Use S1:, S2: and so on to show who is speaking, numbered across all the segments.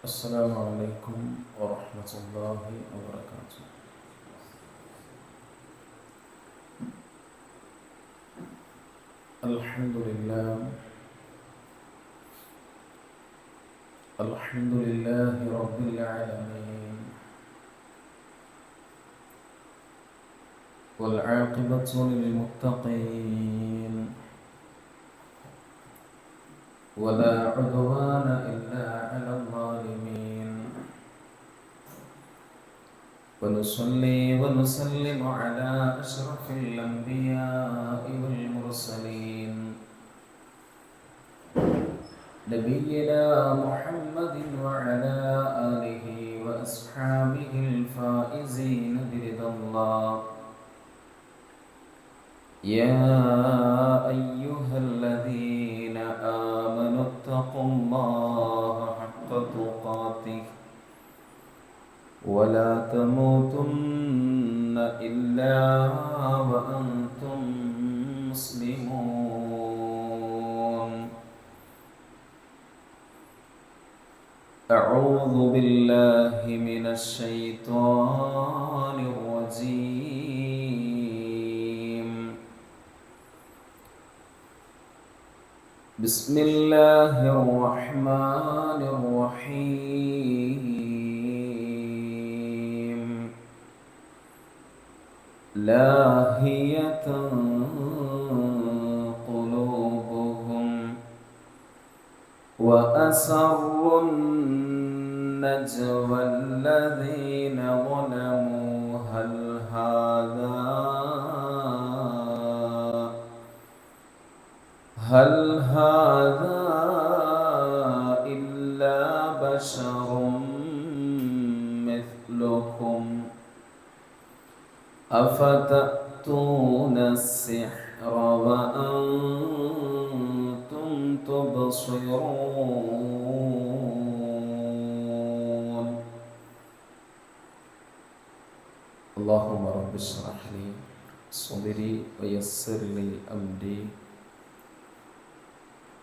S1: السلام عليكم ورحمة الله وبركاته. الحمد لله رب العالمين، والعاقبة للمتقين، ولا عدوان إلا على الظالمين. ونصلي ونسلم على أشرف الأنبياء والمرسلين، نبينا محمد وعلى آله وأصحابه الفائزين برضا الله. يا أيها الذين آمنوا اتقوا الله حق تقاته ولا تموتن إلا وأنتم مسلمون. أعوذ بالله من الشيطان الرجيم. بسم الله الرحمن الرحيم. لاهية قلوبهم وأسروا النجوى الذين ظلموا هل هذا إلا بشر مثلكم أفتأتون السحر وأنتم تبصرون. اللهم رب اشرح لي صدري ويسر لي أمري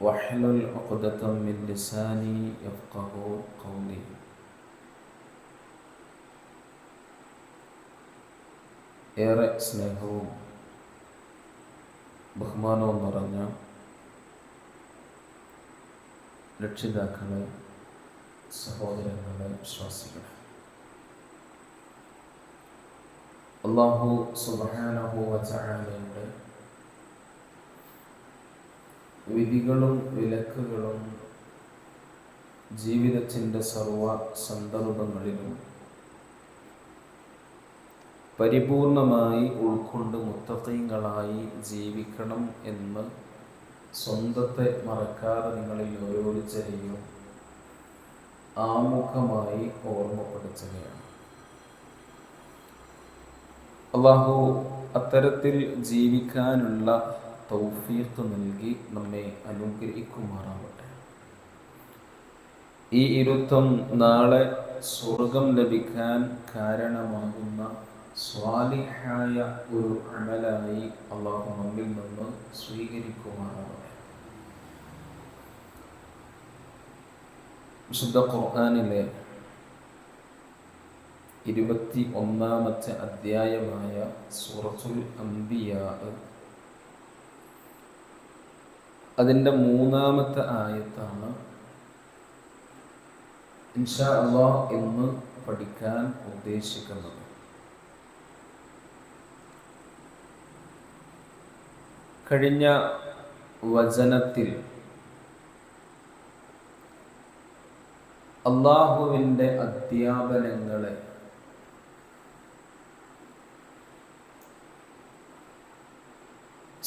S1: واحلل عقدة من لساني يفقه قولي. ഏറെ സ്നേഹവും ബഹുമാനവും നിറഞ്ഞ രക്ഷിതാക്കളെ, സഹോദരങ്ങളെ, വിശ്വാസികളെ, അല്ലാഹു സുബ്ഹാനഹു വ തആലയുടെ വിധികളും വിലക്കുകളും ജീവിതത്തിൻ്റെ സർവ സന്ദർഭങ്ങളിലും പരിപൂർണമായി ഉൾക്കൊണ്ട് മുത്തഖീങ്ങളായി ജീവിക്കണം എന്ന് സ്വന്തത്തെ മറക്കാതെ നിങ്ങളിൽ ഓരോരുത്തരെയും ആമുഖമായി ഓർമ്മപ്പെടുത്തുകയാണ്. അല്ലാഹു അത്തരത്തിൽ ജീവിക്കാനുള്ള തൗഫീഖ് നൽകി നമ്മെ അനുഗ്രഹിക്കുമാറാവട്ടെ. ഈ ഇരുത്തം നാളെ സ്വർഗം ലഭിക്കാൻ കാരണമാകുന്ന സ്വാലിഹായ ഒരു അമലായി അല്ലാഹു നമ്മിൽ നിന്ന് സ്വീകരിക്കുമാറാവട്ടെ. വിശുദ്ധ ഖുർആനിലെ 21-ാമത്തെ അധ്യായമായ സൂറത്തുൽ അംബിയാ, അതിൻ്റെ 3-ാമത്തെ ആയത്താണ് ഇൻഷാ അല്ലാഹ് ഇന്ന് പഠിക്കാൻ ഉദ്ദേശിക്കുന്നത്. കഴിഞ്ഞ വചനത്തിൽ അല്ലാഹുവിൻ്റെ അധ്യാപനങ്ങളെ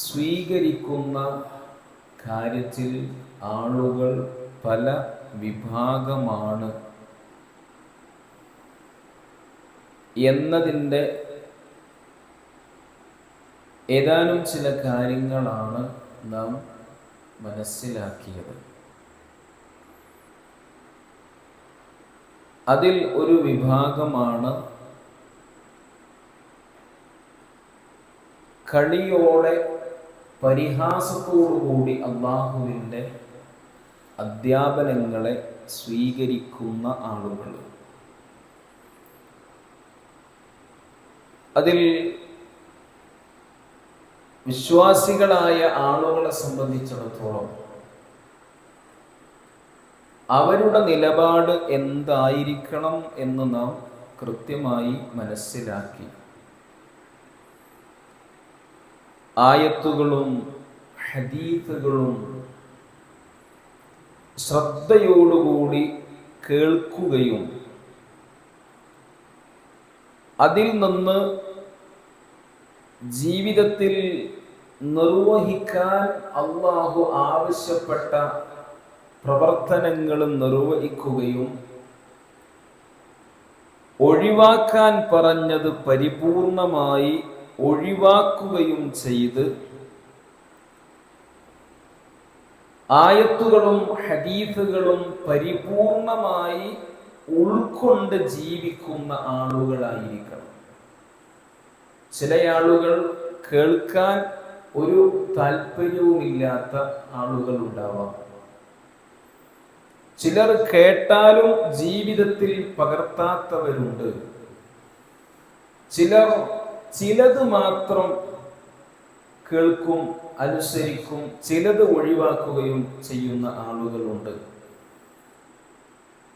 S1: സ്വീകരിക്കുന്ന കാര്യത്തിൽ ആളുകൾ പല വിഭാഗമാണ് എന്നതിൻ്റെ ഏതാനും ചില കാര്യങ്ങളാണ് നാം മനസ്സിലാക്കിയത്. അതിൽ ഒരു വിഭാഗമാണ് കളിയോടെ പരിഹാസത്തോടുകൂടി അള്ളാഹുവിൻ്റെ അധ്യാപനങ്ങളെ സ്വീകരിക്കുന്ന ആളുകൾ. അതിൽ വിശ്വാസികളായ ആളുകളെ സംബന്ധിച്ചിടത്തോളം അവരുടെ നിലപാട് എന്തായിരിക്കണം എന്ന് നാം കൃത്യമായി മനസ്സിലാക്കി ആയത്തുകളും ഹദീസുകളും ശ്രദ്ധയോടുകൂടി കേൾക്കുകയും അതിൽ നിന്ന് ജീവിതത്തിൽ നിർവഹിക്കാൻ അല്ലാഹു ആവശ്യപ്പെട്ട പ്രവർത്തനങ്ങൾ നിർവഹിക്കുകയും ഒഴിവാക്കാൻ പറഞ്ഞത് പരിപൂർണമായി ഒഴിവാക്കുകയും ചെയ്ത് ആയത്തുകളും ഹദീസുകളും പരിപൂർണമായി ഉൾക്കൊണ്ട് ജീവിക്കുന്ന ആളുകളായിരിക്കണം. ചില ആളുകൾ കേൾക്കാൻ ഒരു താല്പര്യവുമില്ലാത്ത ആളുകൾ ഉണ്ടാവാം. ചിലർ കേട്ടാലും ജീവിതത്തിൽ പകർത്താത്തവരുണ്ട്. ചിലർ ചിലത് മാത്രം കേൾക്കും, അനുസരിക്കും, ചിലത് ഒഴിവാക്കുകയും ചെയ്യുന്ന ആളുകളുണ്ട്.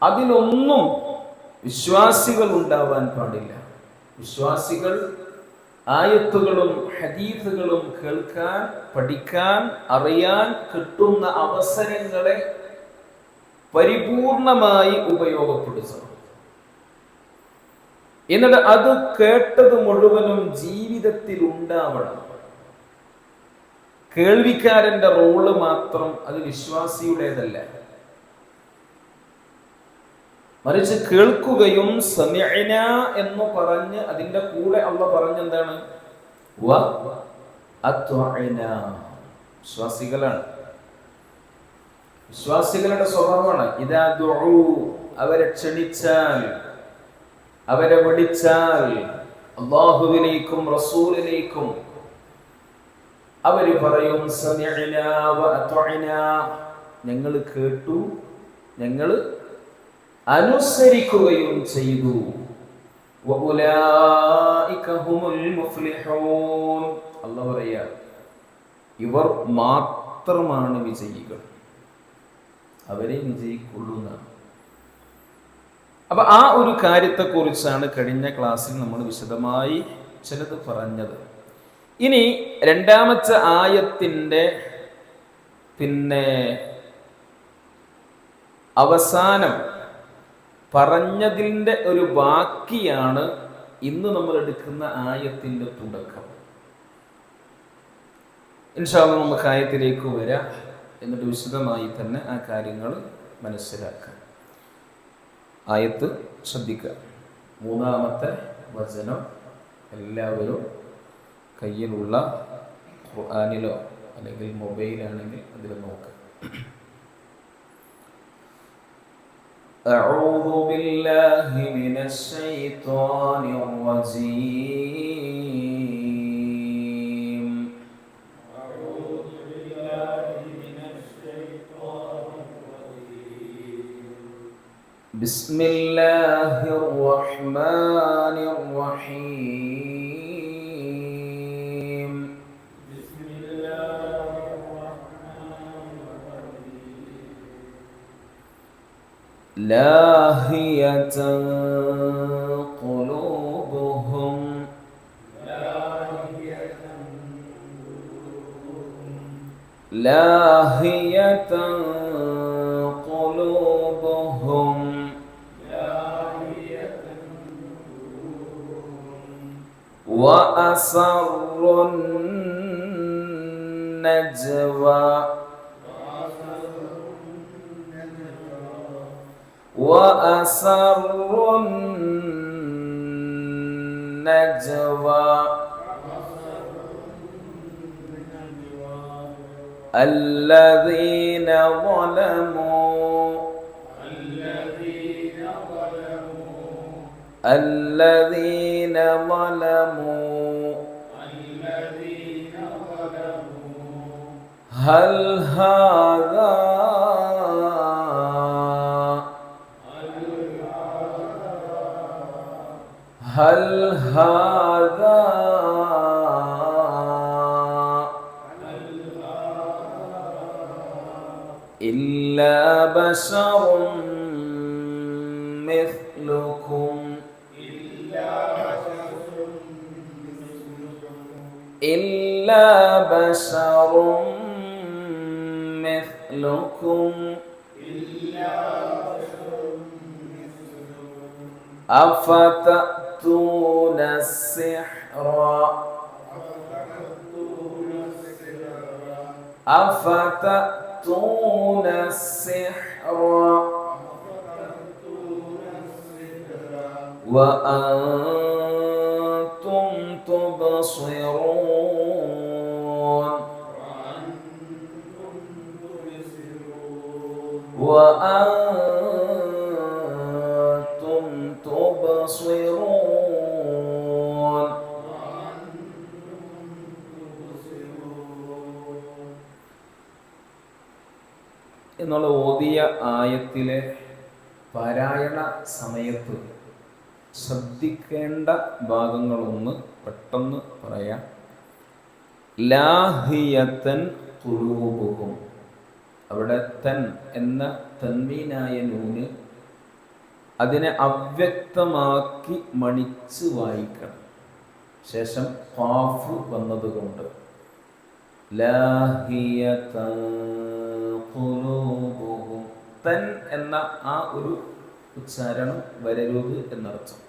S1: അതിലൊന്നും വിശ്വാസികൾ ഉണ്ടാവാൻ പാടില്ല. വിശ്വാസികൾ ആയത്തുകളും ഹദീസുകളും കേൾക്കാൻ, പഠിക്കാൻ, അറിയാൻ കിട്ടുന്ന അവസരങ്ങളെ പരിപൂർണമായി ഉപയോഗപ്പെടുത്തണം. എന്നിട്ട് അത് കേട്ടത് മുഴുവനും ജീവിതത്തിൽ ഉണ്ടാവണം. കേൾവിക്കാരന്റെ റോള് മാത്രം അത് വിശ്വാസിയുടേതല്ല. മറിച്ച് കേൾക്കുകയും സമിഅന എന്ന് പറഞ്ഞ് അതിന്റെ കൂടെ അല്ലാഹു പറഞ്ഞെന്താണ്? വ അത്വഅന. വിശ്വാസികളാണ്, വിശ്വാസികളുടെ സ്വഭാവമാണ് ഇദാ ദുഉ, അവരെ ക്ഷണിച്ചാൽ, അവരെ വിളിച്ചാൽ അല്ലാഹുവിലേക്കും റസൂലിലേക്കും അവര് പറയും സമിഅന വ അത്വഅന, ഞങ്ങൾ കേട്ടു, ഞങ്ങൾ അനുസരിക്കുകയും ചെയ്തു. വഉലൈക ഹുമുൽ മുഫ്ലിഹൂൻ. അല്ലാഹു പറയാ ഇവർ മാത്രമാണ് വിജയികൾ, അവരെ വിജയിക്കുള്ളൂന്നാണ്. അപ്പൊ ആ ഒരു കാര്യത്തെക്കുറിച്ചാണ് കഴിഞ്ഞ ക്ലാസ്സിൽ നമ്മൾ വിശദമായി ചിലത് പറഞ്ഞത്. ഇനി രണ്ടാമത്തെ ആയത്തിന്റെ അവസാനം പറഞ്ഞതിൻ്റെ ഒരു ബാക്കിയാണ് ഇന്ന് നമ്മൾ എടുക്കുന്ന ആയത്തിന്റെ തുടക്കം. ഇൻഷാ അല്ലാഹ് നമുക്ക് ആയത്തിലേക്ക് വരാം. എന്നിട്ട് വിശദമായി തന്നെ ആ കാര്യങ്ങൾ മനസ്സിലാക്കാം. ആയത്ത് ശ്രദ്ധിക്കുക. 3-ാമത്തെ വചനം എല്ലാവരും കയ്യിലുള്ള ഖുർആനിലോ അല്ലെങ്കിൽ മൊബൈലാണെങ്കിൽ അതിൽ നോക്കുക. أعوذ بالله من الشيطان الرجيم. أعوذ بالله من الشيطان الرجيم. بسم الله الرحمن الرحيم. بسم الله الرحمن الرحيم. لاهية قلوبهم. لاهية قلوبهم. وأسروا النجوى. وأسروا النجوى الذين ظلموا هل هذا ഹൽ ഹാദാ ഇല്ലാ ബശറും മിസ്ലുക്കും ഇല്ലാ ബശറും മിസ്ലുക്കും أفتأتون السحر أفتأتون السحر وأنتم تبصرون وأنتم تبصرون എന്നുള്ള ഓതിയ ആയത്തിലെ പാരായണ സമയത്ത് ശ്രദ്ധിക്കേണ്ട ഭാഗങ്ങളൊന്ന് പെട്ടെന്ന് പറയാം. ലാഹിയത്തൻ ഖുലൂബുഹും, അവിടെ തൻ എന്ന തൻവീനായ നൂന് അതിനെ അവ്യക്തമാക്കി മണിച്ച് വായിക്കണം. ശേഷം ഖാഫ് വന്നതുകൊണ്ട് ലാഹിയതൻ ഖുലൂബുഹും, തൻ എന്ന ആ ഒരു ഉച്ചാരണം വരരുത് എന്നർത്ഥം.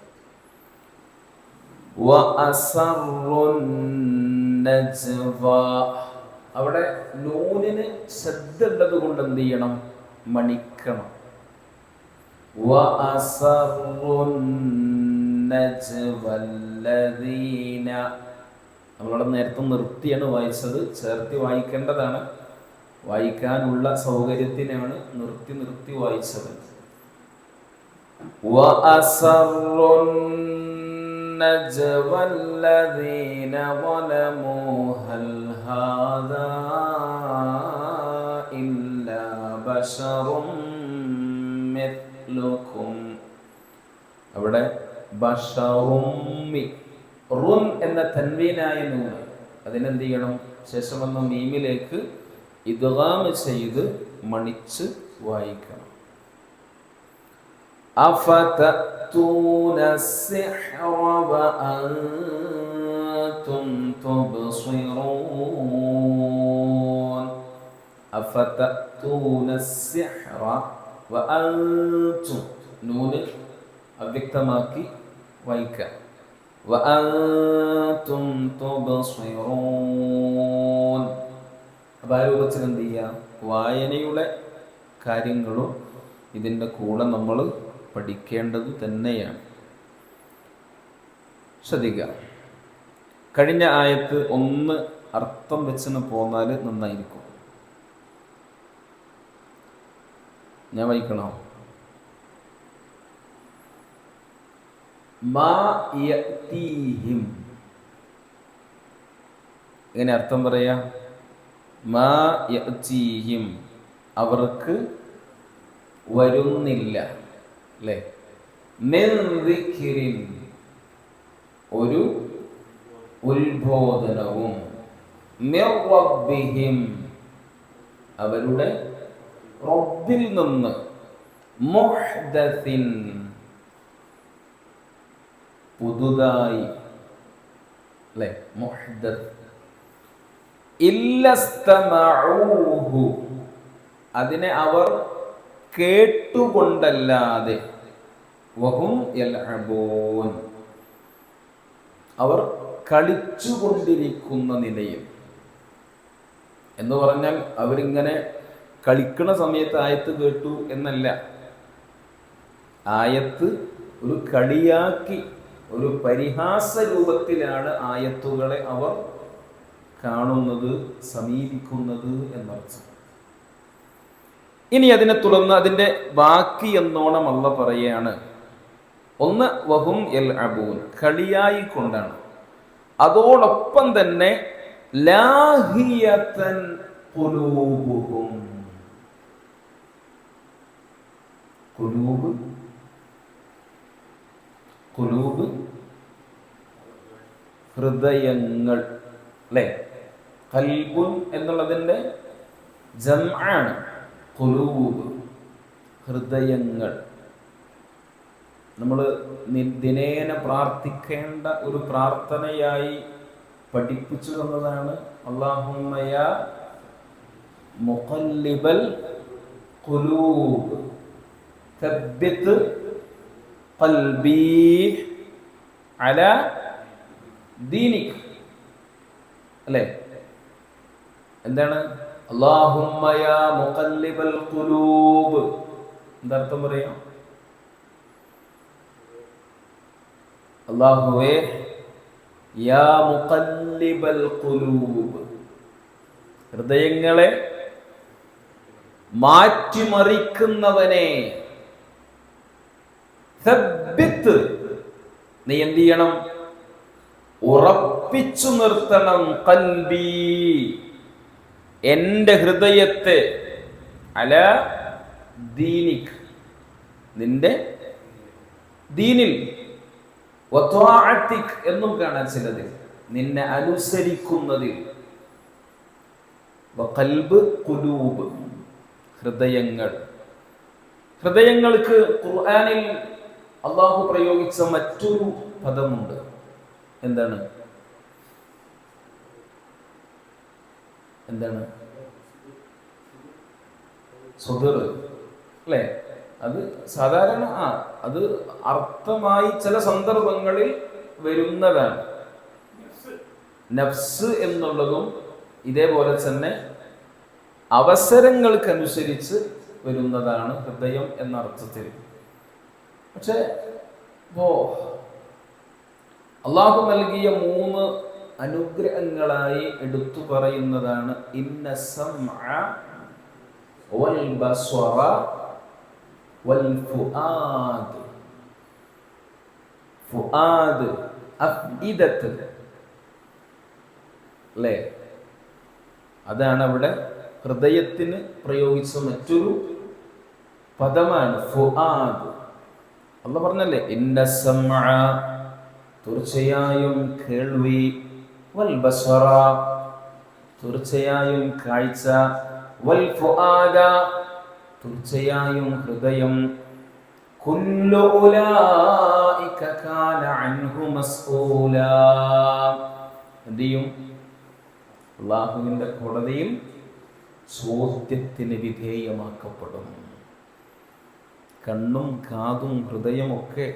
S1: വഅസറുൻ നജ്വ, അവിടെ നൂനിന് ശബ്ദ ഉള്ളത് കൊണ്ട് എന്ത് ചെയ്യണം? മണിക്കണം. വഅസറുൻ നജ്വല്ലദീന, നമ്മളവിടെ നേരത്തെ നിർത്തിയാണ് വായിച്ചത്, ചേർത്തി വായിക്കേണ്ടതാണ്. വായിക്കാനുള്ള സൗകര്യത്തിനാണ് നിർത്തി നിർത്തി വായിച്ചത്. വഅസറുൻ നജ്വല്ലദീന ളലമൂ ഹൽ ഹാദാ ഇല്ലാ ബശറും മിത്ലുക്കും, അവിടെ ബശറുമ്മി റുൻ എന്ന തൻവീനായ നൂൻ അതിനെന്ത് ചെയ്യണം? ശേഷം വന്ന മീമിലേക്ക് ഇദ്ഗാം ചെയ്ത് മണിച്ച് വായിക്കണം. അഫതഅ്തൂന അസ്സിഹ്റ വഅൻതും തുബ്സിറൂൻ, അഫതഅ്തൂന അസ്സിഹ്റ വഅൻതും, നൂന് അവ്യക്തമാക്കി വായിക്കാം. വഅൻതും തുബ്സിറൂൻ, അപ്പോൾ ആ രൂപത്തിൽ എന്ത് ചെയ്യാം? വായനയുടെ കാര്യങ്ങളും ഇതിൻ്റെ കൂടെ നമ്മൾ പഠിക്കേണ്ടത് തന്നെയാണ്. ശ്രദ്ധിക്കുക. കഴിഞ്ഞ ആയത്ത് ഒന്ന് അർത്ഥം വെച്ചിന് പോന്നാൽ നന്നായിരിക്കും. ഞാൻ വായിക്കണോ? മാ യഅ്തീഹിം, എങ്ങനെ അർത്ഥം പറയാ? മാ യഅ്തീഹിം, അവർക്ക് വരുന്നില്ല, അല്ലേ? മിൻ ദിക്രിൻ, ഒരു ഉത്ബോധനവും, മിർ റബ്ബിഹിം, അവരുടെ റബ്ബിൽ നിന്ന്, മുഹ്ദസിൻ, പുതുതായി, അല്ലേ? മുഹ്ദസ്. ഇല്ലസ്തമഊഹു, അതിനെ അവർ കേട്ടുകൊണ്ടല്ലാതെ, വഹും യൽഅബൂൻ, അവർ കളിച്ചുകൊണ്ടിരിക്കുന്ന നിലയിൽ. എന്ന് പറഞ്ഞാൽ അവരിങ്ങനെ കളിക്കുന്ന സമയത്ത് ആയത്ത് കേട്ടു എന്നല്ല. ആയത്ത് ഒരു കളിയാക്കി, ഒരു പരിഹാസ രൂപത്തിലാണ് ആയത്തുകളെ അവർ കാണുന്നത്, സമീപിക്കുന്നത് എന്നർത്ഥം. ഇനി അതിനെ തുടർന്ന് അതിൻ്റെ ബാക്കി എന്നോണം അല്ലാഹ് പറയാണ്. ഒന്ന് വഹും യൽഅബൂൻ, കളിയായി കൊണ്ടാണ്. അതോടൊപ്പം തന്നെ ലാഹിയതൻ ഖുലൂബുഹും, ഖുലൂബ് ഹൃദയങ്ങൾ, അല്ലേ? ഖൽബുൻ എന്നുള്ളതിൻ്റെ ജംആണ് ഖുലൂബ്, ഹൃദയങ്ങൾ. നമ്മൾ ദിനേന പ്രാർത്ഥിക്കേണ്ട ഒരു പ്രാർത്ഥനയായി പഠിപ്പിച്ചു തന്നതാണ് അല്ലാഹുമ്മ യാ മുഖല്ലിബൽ ഖുലൂബ് തബ്ബിത് ഖൽബി അലാ ദീനിക്, അല്ലേ? എന്താണ് അല്ലാഹുമ്മ യാ മുഖല്ലിബൽ ഖുലൂബ്? എന്താർത്ഥം പറയാം? അല്ലാഹുവേ, യാ മുഖല്ലിബൽ ഖുലൂബ്, ഹൃദയങ്ങളെ മാറ്റിമറിക്കുന്നവനെ, സബ്ബിത്ത്, നീ എന്ത് ചെയ്യണം? ഉറപ്പിച്ചു നിർത്തണം. ഖൽബി, എന്റെ ഹൃദയത്തെ, അലാ ദീനിക്, നിന്റെ ദീനിൽ, വത്വാഅതിക് എന്നും കാണാൻ ചിലതിൽ, നിന്നെ അനുസരിക്കുന്നതിൽ. വഖൽബ് ഖുലൂബ്, ഹൃദയങ്ങൾ. ഹൃദയങ്ങൾക്ക് ഖുർആനിൽ അല്ലാഹു പ്രയോഗിച്ച മറ്റൊരു പദമുണ്ട്. എന്താണ്? എന്താണ്? സുദർ, അല്ലേ? അത് സാധാരണ അത് അർത്ഥമായി ചില സന്ദർഭങ്ങളിൽ വരുന്നതാണ്. നഫ്സ് എന്നുള്ളതും ഇതേപോലെ തന്നെ അവസരങ്ങൾക്കനുസരിച്ച് വരുന്നതാണ് ഹൃദയം എന്ന അർത്ഥത്തിൽ. പക്ഷെ ഇപ്പോ അള്ളാഹു നൽകിയ 3 അനുഗ്രഹങ്ങളായി എടുത്തു പറയുന്നതാണ് ഇന്ന സമഅ വൽ ബസ്വറ വൽ ഫുആദ്. ഫുആദ്, അഫ്ഇദത്ത്, അല്ലേ? അതാണ് അവിടെ ഹൃദയത്തിന് പ്രയോഗിച്ച മറ്റൊരു പദമാണ് ഫുആദ്. അല്ലാഹു പറഞ്ഞല്ലേ, ഇന്ന സമഅ, തീർച്ചയായും കേൾവി, വൽ ബസറ, തീർച്ചയായും കാഴ്ച, വൽ ഫുആദ, തീർച്ചയായും ഹൃദയം, കുല്ലു ഉലൈക കാന അൻഹു മസ്ഊലാ, എന്തെയും? അല്ലാഹുവിന്റെ കോടതിയിൽ ചോദ്യത്തിന് വിധേയമാക്കപ്പെടും. കണ്ണും കാതും ഹൃദയമൊക്കെ,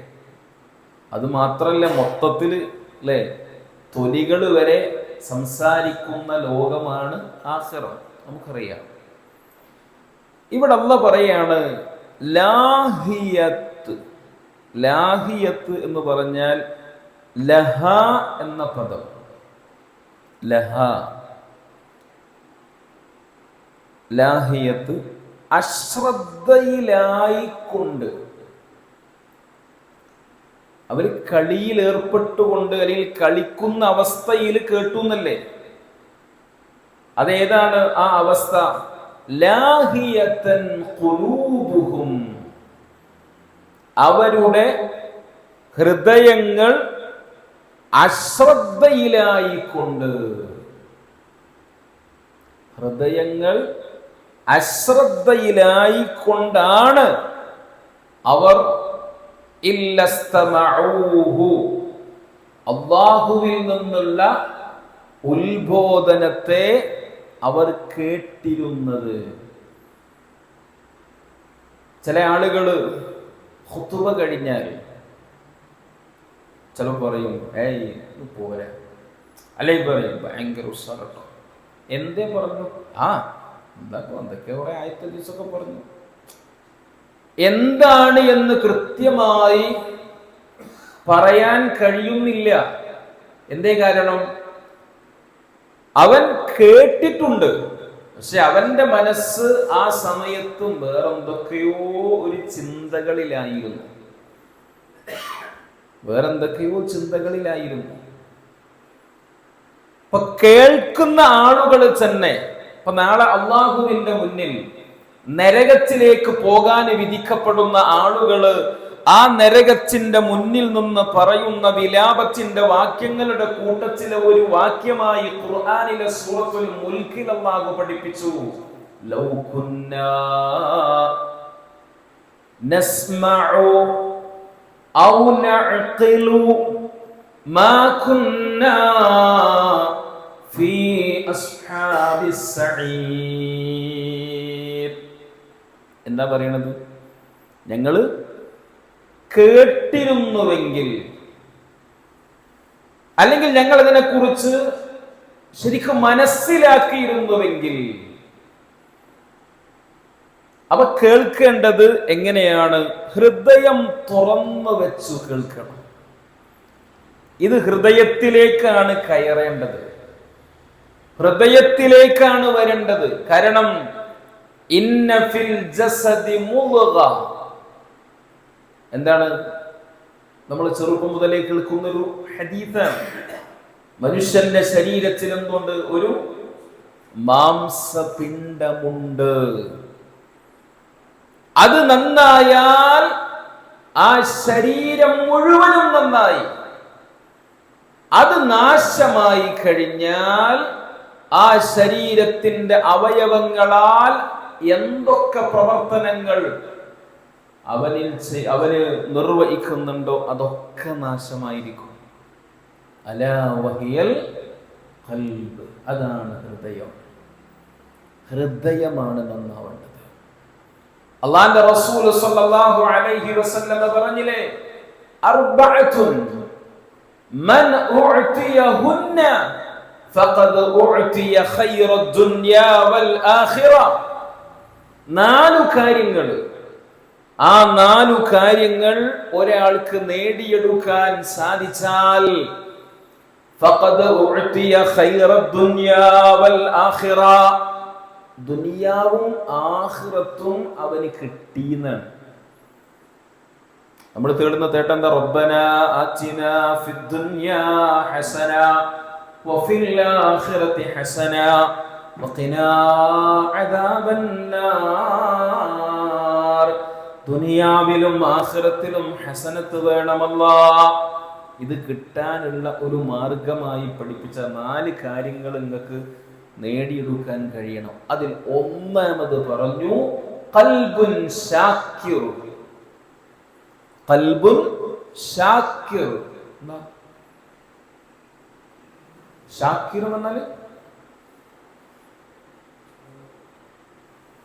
S1: അത് മാത്രല്ല മൊത്തത്തിൽ, അല്ലേ, തൊലികൾ വരെ സംസാരിക്കുന്ന ലോകമാണ് ആഖിറം, നമുക്കറിയാം. ഇവിടെ അല്ലാഹു പറയാണ് ലാഹിയത്ത്. ലാഹിയത്ത് എന്ന് പറഞ്ഞാൽ ലഹ എന്ന പദം, ലഹ, ലാഹിയത്ത്, അശ്രദ്ധയിലായിക്കൊണ്ട്, അവർ കളിയിൽ ഏർപ്പെട്ടുകൊണ്ട് അല്ലെങ്കിൽ കളിക്കുന്ന അവസ്ഥയിൽ കേട്ടു എന്നല്ലേ? അതേതാണ് ആ അവസ്ഥ? ലാഹിയതൻ ഖുലൂബുഹും, അവരുടെ ഹൃദയങ്ങൾ അശ്രദ്ധയിലായിക്കൊണ്ട്, ഹൃദയങ്ങൾ അശ്രദ്ധയിലായിക്കൊണ്ടാണ് അവർ ഇല്ലസ്തമഊഹു, അല്ലാഹുവിൽ നിന്നുള്ള ഉത്ബോധനത്തെ അവർ കേട്ടിരുന്നത്. ചില ആളുകള് ഖുതുബ കഴിഞ്ഞാൽ ചിലപ്പോൾ പറയും ഏയ് പോരാ, അല്ലെങ്കിൽ പറയും ഭയങ്കര ഉത്സാഹട്ടോ. എന്തേ പറഞ്ഞു? എന്തൊക്കെ കുറെ ആയത്തെ ദിവസമൊക്കെ പറഞ്ഞു. എന്താണ് എന്ന് കൃത്യമായി പറയാൻ കഴിയുന്നില്ല. എന്തേ കാരണം? അവൻ കേട്ടിട്ടുണ്ട്, പക്ഷെ അവന്റെ മനസ്സ് ആ സമയത്തും വേറെന്തൊക്കെയോ ഒരു ചിന്തകളിലായിരുന്നു, വേറെന്തൊക്കെയോ ചിന്തകളിലായിരുന്നു. ഇപ്പൊ കേൾക്കുന്ന ആളുകൾ തന്നെ, ഇപ്പൊ നാളെ അള്ളാഹുവിന്റെ മുന്നിൽ നരകത്തിലേക്ക് പോകാൻ വിധിക്കപ്പെടുന്ന ആളുകള് ആ നരകത്തിന്റെ മുന്നിൽ നിന്ന് പറയുന്ന വിലാപത്തിന്റെ വാക്യങ്ങളുടെ കൂട്ടത്തിലെ ഒരു വാക്യമായി ഖുർആനിലെ സൂറത്തുൽ മുൽക്കിൽ അല്ലാഹു പഠിപ്പിച്ചു, ലൗ കുന്നാ നസ്മഉ ഔ നഅഖിലു മാ കുന്നാ ഫീ അസ്ഹാബിസ് സഈർ. എന്താ പറയണത്? ഞങ്ങള് കേട്ടിരുന്നുവെങ്കിൽ, അല്ലെങ്കിൽ ഞങ്ങൾ ഇതിനെക്കുറിച്ച് ശരിക്കും മനസ്സിലാക്കിയിരുന്നുവെങ്കിൽ. അവ കേൾക്കേണ്ടത് എങ്ങനെയാണ്? ഹൃദയം തുറന്നു വെച്ചു കേൾക്കണം. ഇത് ഹൃദയത്തിലേക്കാണ് കയറേണ്ടത്, ഹൃദയത്തിലേക്കാണ് വരേണ്ടത്. കാരണം ഇന്ന ഫിൽ ജസദി മുദ്ഗ. എന്താണ്? നമ്മൾ ചെറുപ്പം മുതലേ കേൾക്കുന്ന ഒരു ഹദീസാണ്. മനുഷ്യന്റെ ശരീരത്തിൽ എന്തുണ്ട്? ഒരു മാംസപിണ്ഡമുണ്ട്. അത് നന്നായാൽ ആ ശരീരം മുഴുവനും നന്നായി. അത് നാശമായി കഴിഞ്ഞാൽ ആ ശരീരത്തിന്റെ അവയവങ്ങളാൽ എന്തൊക്കെ പ്രവർത്തനങ്ങൾ അവന് നിർവഹിക്കുന്നുണ്ടോ അതൊക്കെ നാശമായിരിക്കും. അലാ വഹിയൽ ഖൽബ്. അതാണ് ഹൃദയം. ഹൃദയമാണ് നന്നാവേണ്ടത്. അല്ലാഹുവിന്റെ റസൂൽ സ്വല്ലല്ലാഹു അലൈഹി വസല്ലം പറഞ്ഞില്ലേ, അർബഅത്തുൻ മൻ ഉഅതിയഹുന്ന ഫഖദ് ഉഅതിയ ഖൈറദ് ദുനിയാ വൽ ആഖിറ. 4 കാര്യങ്ങൾ. ആ 4 കാര്യങ്ങൾ ഒരാൾക്ക് നേടിയെടുക്കാൻ സാധിച്ചാൽ ഫഖദ് ഉഅതിയ ഖൈറദ് ദുനിയാ വൽ ആഖിറ. ദുനിയാവും ആഖിറത്തും അവന് കിട്ടിയെന്നാണ്. നമ്മൾ തേടുന്ന തേട്ടം എന്താ? റബ്ബനാ ആതിനാ ഫിദ് ദുനിയാ ഹസന വഫിൽ ആഖിറതി ഹസന വഖിനാ അദാബന്നാർ. ദുനിയാവിലും ആഖിറത്തിലും ഹസനത്ത് വേണമല്ലാഹ്. ഇത് കിട്ടാനുള്ള ഒരു മാർഗമായി പഠിപ്പിച്ച 4 കാര്യങ്ങൾ നിങ്ങൾക്ക് നേടിയെടുക്കാൻ കഴിയണം. അതിൽ ഒന്നാമത് പറഞ്ഞു ഖൽബുൻ ശാക്കിർ. ഖൽബുൻ ശാക്കിർ. ശാക്കിർ എന്നാൽ